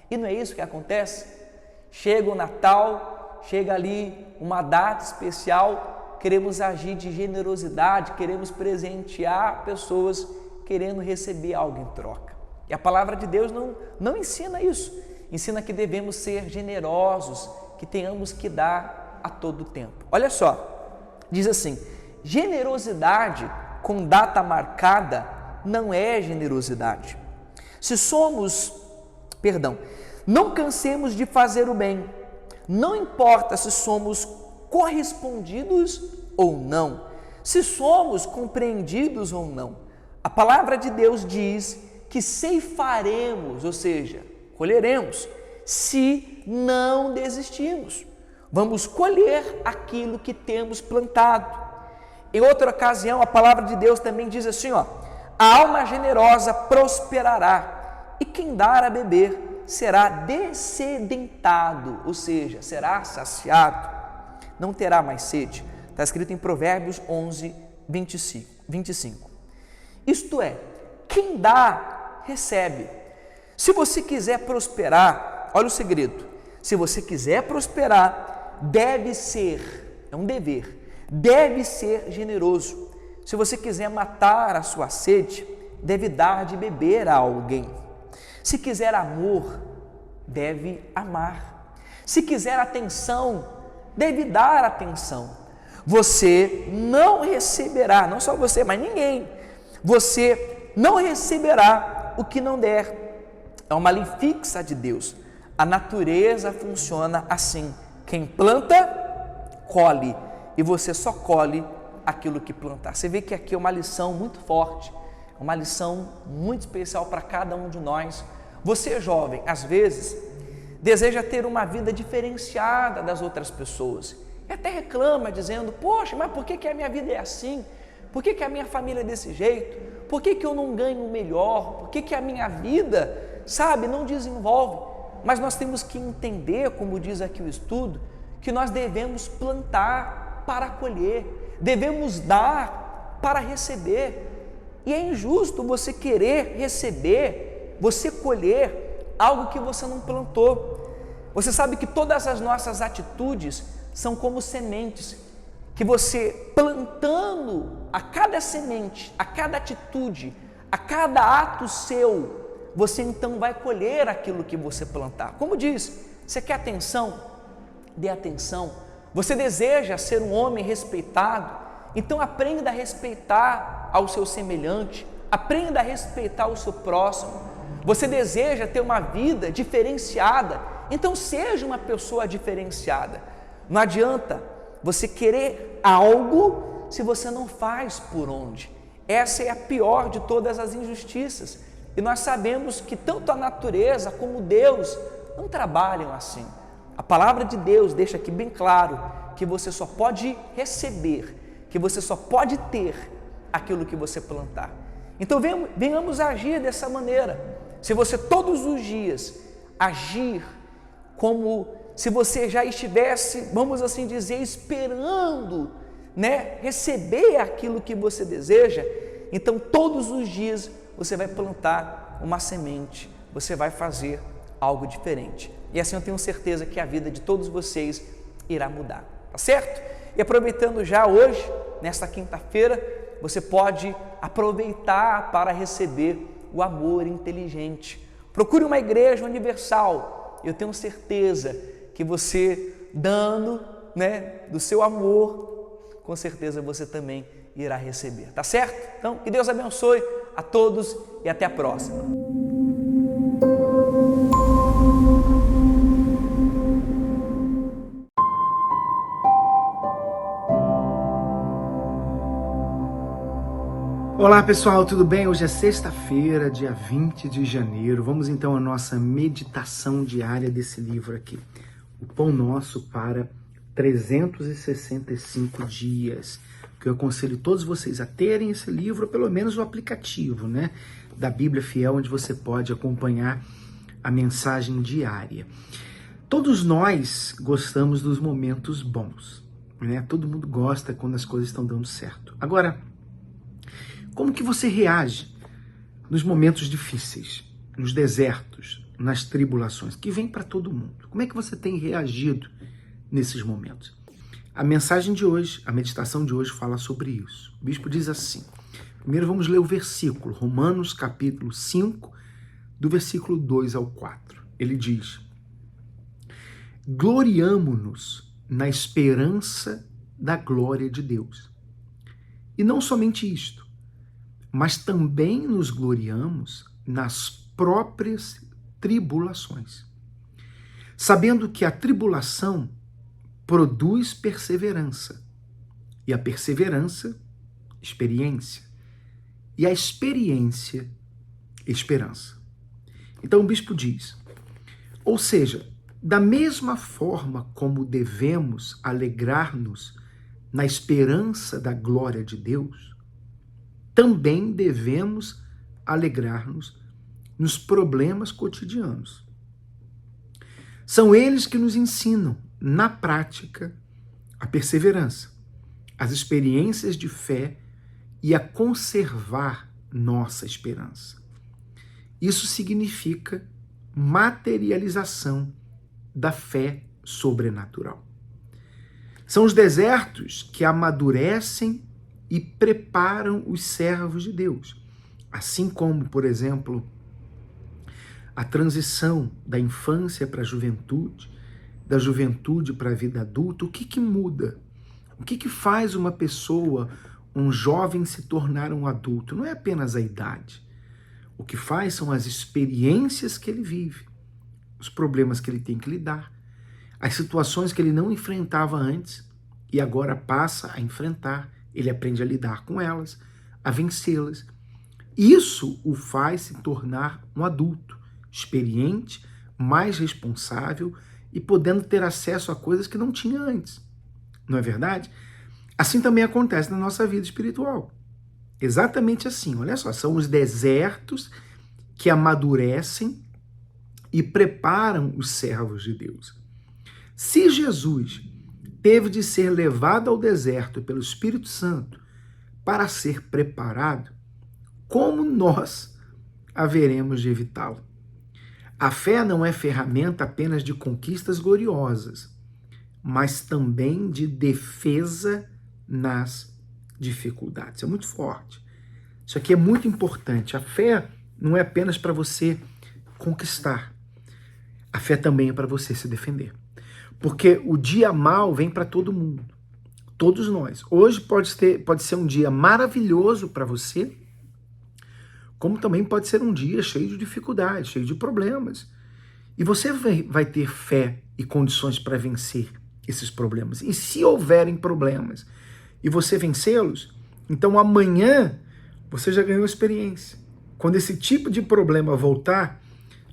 E não é isso que acontece? Chega o Natal, chega ali uma data especial, queremos agir de generosidade, queremos presentear pessoas, querendo receber algo em troca. E a palavra de Deus não ensina isso. Ensina que devemos ser generosos, que tenhamos que dar a todo tempo. Olha só, diz assim: generosidade com data marcada não é generosidade. Não cansemos de fazer o bem, não importa se somos correspondidos ou não, se somos compreendidos ou não. A palavra de Deus diz que ceifaremos, ou seja, colheremos, se não desistirmos. Vamos colher aquilo que temos plantado. Em outra ocasião, a palavra de Deus também diz assim, a alma generosa prosperará, e quem dar a beber será dessedentado, ou seja, será saciado, não terá mais sede. Está escrito em Provérbios 11, 25. Isto é, quem dá, recebe. Se você quiser prosperar, olha o segredo, se você quiser prosperar, deve ser, é um dever, deve ser generoso. Se você quiser matar a sua sede, deve dar de beber a alguém. Se quiser amor, deve amar. Se quiser atenção, deve dar atenção. Você não receberá, não só você, mas ninguém, você não receberá o que não der. É uma lei fixa de Deus. A natureza funciona assim: quem planta, colhe, e você só colhe aquilo que plantar. Você vê que aqui é uma lição muito forte, uma lição muito especial para cada um de nós. Você, jovem, às vezes deseja ter uma vida diferenciada das outras pessoas e até reclama dizendo: poxa, mas por que a minha vida é assim? Por que a minha família é desse jeito? Por que eu não ganho o melhor? Por que a minha vida, não desenvolve? Mas nós temos que entender, como diz aqui o estudo, que nós devemos plantar para colher, devemos dar para receber. E é injusto você querer receber, você colher algo que você não plantou. Você sabe que todas as nossas atitudes são como sementes, que você plantando a cada semente, a cada atitude, a cada ato seu, você então vai colher aquilo que você plantar. Como diz, você quer atenção? Dê atenção. Você deseja ser um homem respeitado? Então aprenda a respeitar ao seu semelhante, aprenda a respeitar o seu próximo. Você deseja ter uma vida diferenciada? Então seja uma pessoa diferenciada. Não adianta você querer algo se você não faz por onde. Essa é a pior de todas as injustiças. E nós sabemos que tanto a natureza como Deus não trabalham assim. A palavra de Deus deixa aqui bem claro que você só pode receber, que você só pode ter aquilo que você plantar. Então venhamos agir dessa maneira. Se você todos os dias agir como se você já estivesse, vamos assim dizer, esperando, receber aquilo que você deseja, então todos os dias você vai plantar uma semente, você vai fazer algo diferente. E assim eu tenho certeza que a vida de todos vocês irá mudar, tá certo? E aproveitando já hoje, nesta quinta-feira, você pode aproveitar para receber o amor inteligente. Procure uma igreja universal. Eu tenho certeza que você dando, do seu amor, com certeza você também irá receber, tá certo? Então, que Deus abençoe a todos e até a próxima. Olá pessoal, tudo bem? Hoje é sexta-feira, dia 20 de janeiro. Vamos então à nossa meditação diária desse livro aqui. O Pão Nosso para 365 dias. Que eu aconselho todos vocês a terem esse livro, ou pelo menos o aplicativo, da Bíblia Fiel, onde você pode acompanhar a mensagem diária. Todos nós gostamos dos momentos bons, Todo mundo gosta quando as coisas estão dando certo. Agora, como que você reage nos momentos difíceis, nos desertos, nas tribulações, que vem para todo mundo? Como é que você tem reagido nesses momentos? A mensagem de hoje, a meditação de hoje fala sobre isso. O bispo diz assim, primeiro vamos ler o versículo, Romanos capítulo 5, do versículo 2 ao 4. Ele diz, gloriamo-nos na esperança da glória de Deus. E não somente isto, mas também nos gloriamos nas próprias tribulações, sabendo que a tribulação produz perseverança, e a perseverança, experiência, e a experiência, esperança. Então o bispo diz, ou seja, da mesma forma como devemos alegrar-nos na esperança da glória de Deus, também devemos alegrar-nos nos problemas cotidianos. São eles que nos ensinam, na prática, a perseverança, as experiências de fé e a conservar nossa esperança. Isso significa materialização da fé sobrenatural. São os desertos que amadurecem e preparam os servos de Deus. Assim como, por exemplo, a transição da infância para a juventude, da juventude para a vida adulta, o que muda? O que faz uma pessoa, um jovem, se tornar um adulto? Não é apenas a idade. O que faz são as experiências que ele vive, os problemas que ele tem que lidar, as situações que ele não enfrentava antes e agora passa a enfrentar. Ele aprende a lidar com elas, a vencê-las. Isso o faz se tornar um adulto, experiente, mais responsável e podendo ter acesso a coisas que não tinha antes. Não é verdade? Assim também acontece na nossa vida espiritual. Exatamente assim. Olha só, são os desertos que amadurecem e preparam os servos de Deus. Se Jesus teve de ser levado ao deserto pelo Espírito Santo para ser preparado, como nós haveremos de evitá-lo? A fé não é ferramenta apenas de conquistas gloriosas, mas também de defesa nas dificuldades. É muito forte. Isso aqui é muito importante. A fé não é apenas para você conquistar. A fé também é para você se defender. Porque o dia mau vem para todo mundo, todos nós. Hoje pode ser um dia maravilhoso para você, como também pode ser um dia cheio de dificuldades, cheio de problemas. E você vai ter fé e condições para vencer esses problemas. E se houverem problemas e você vencê-los, então amanhã você já ganhou experiência. Quando esse tipo de problema voltar,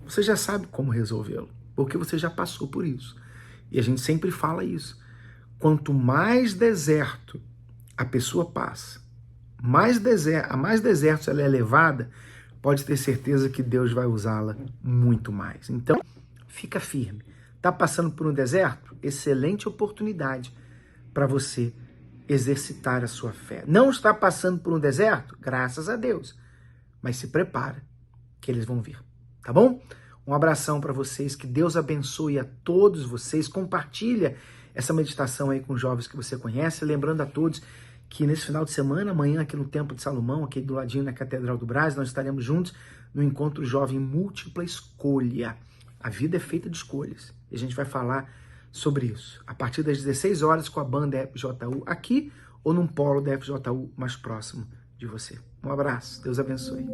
você já sabe como resolvê-lo, porque você já passou por isso. E a gente sempre fala isso. Quanto mais deserto a pessoa passa, a mais desertos ela é levada, pode ter certeza que Deus vai usá-la muito mais. Então, fica firme. Está passando por um deserto? Excelente oportunidade para você exercitar a sua fé. Não está passando por um deserto? Graças a Deus. Mas se prepara, que eles vão vir. Tá bom? Um abração para vocês. Que Deus abençoe a todos vocês. Compartilha essa meditação aí com os jovens que você conhece. Lembrando a todos que nesse final de semana, amanhã aqui no Templo de Salomão, aqui do ladinho na Catedral do Brás, nós estaremos juntos no Encontro Jovem Múltipla Escolha. A vida é feita de escolhas. E a gente vai falar sobre isso. A partir das 16 horas com a banda FJU aqui ou num polo da FJU mais próximo de você. Um abraço. Deus abençoe.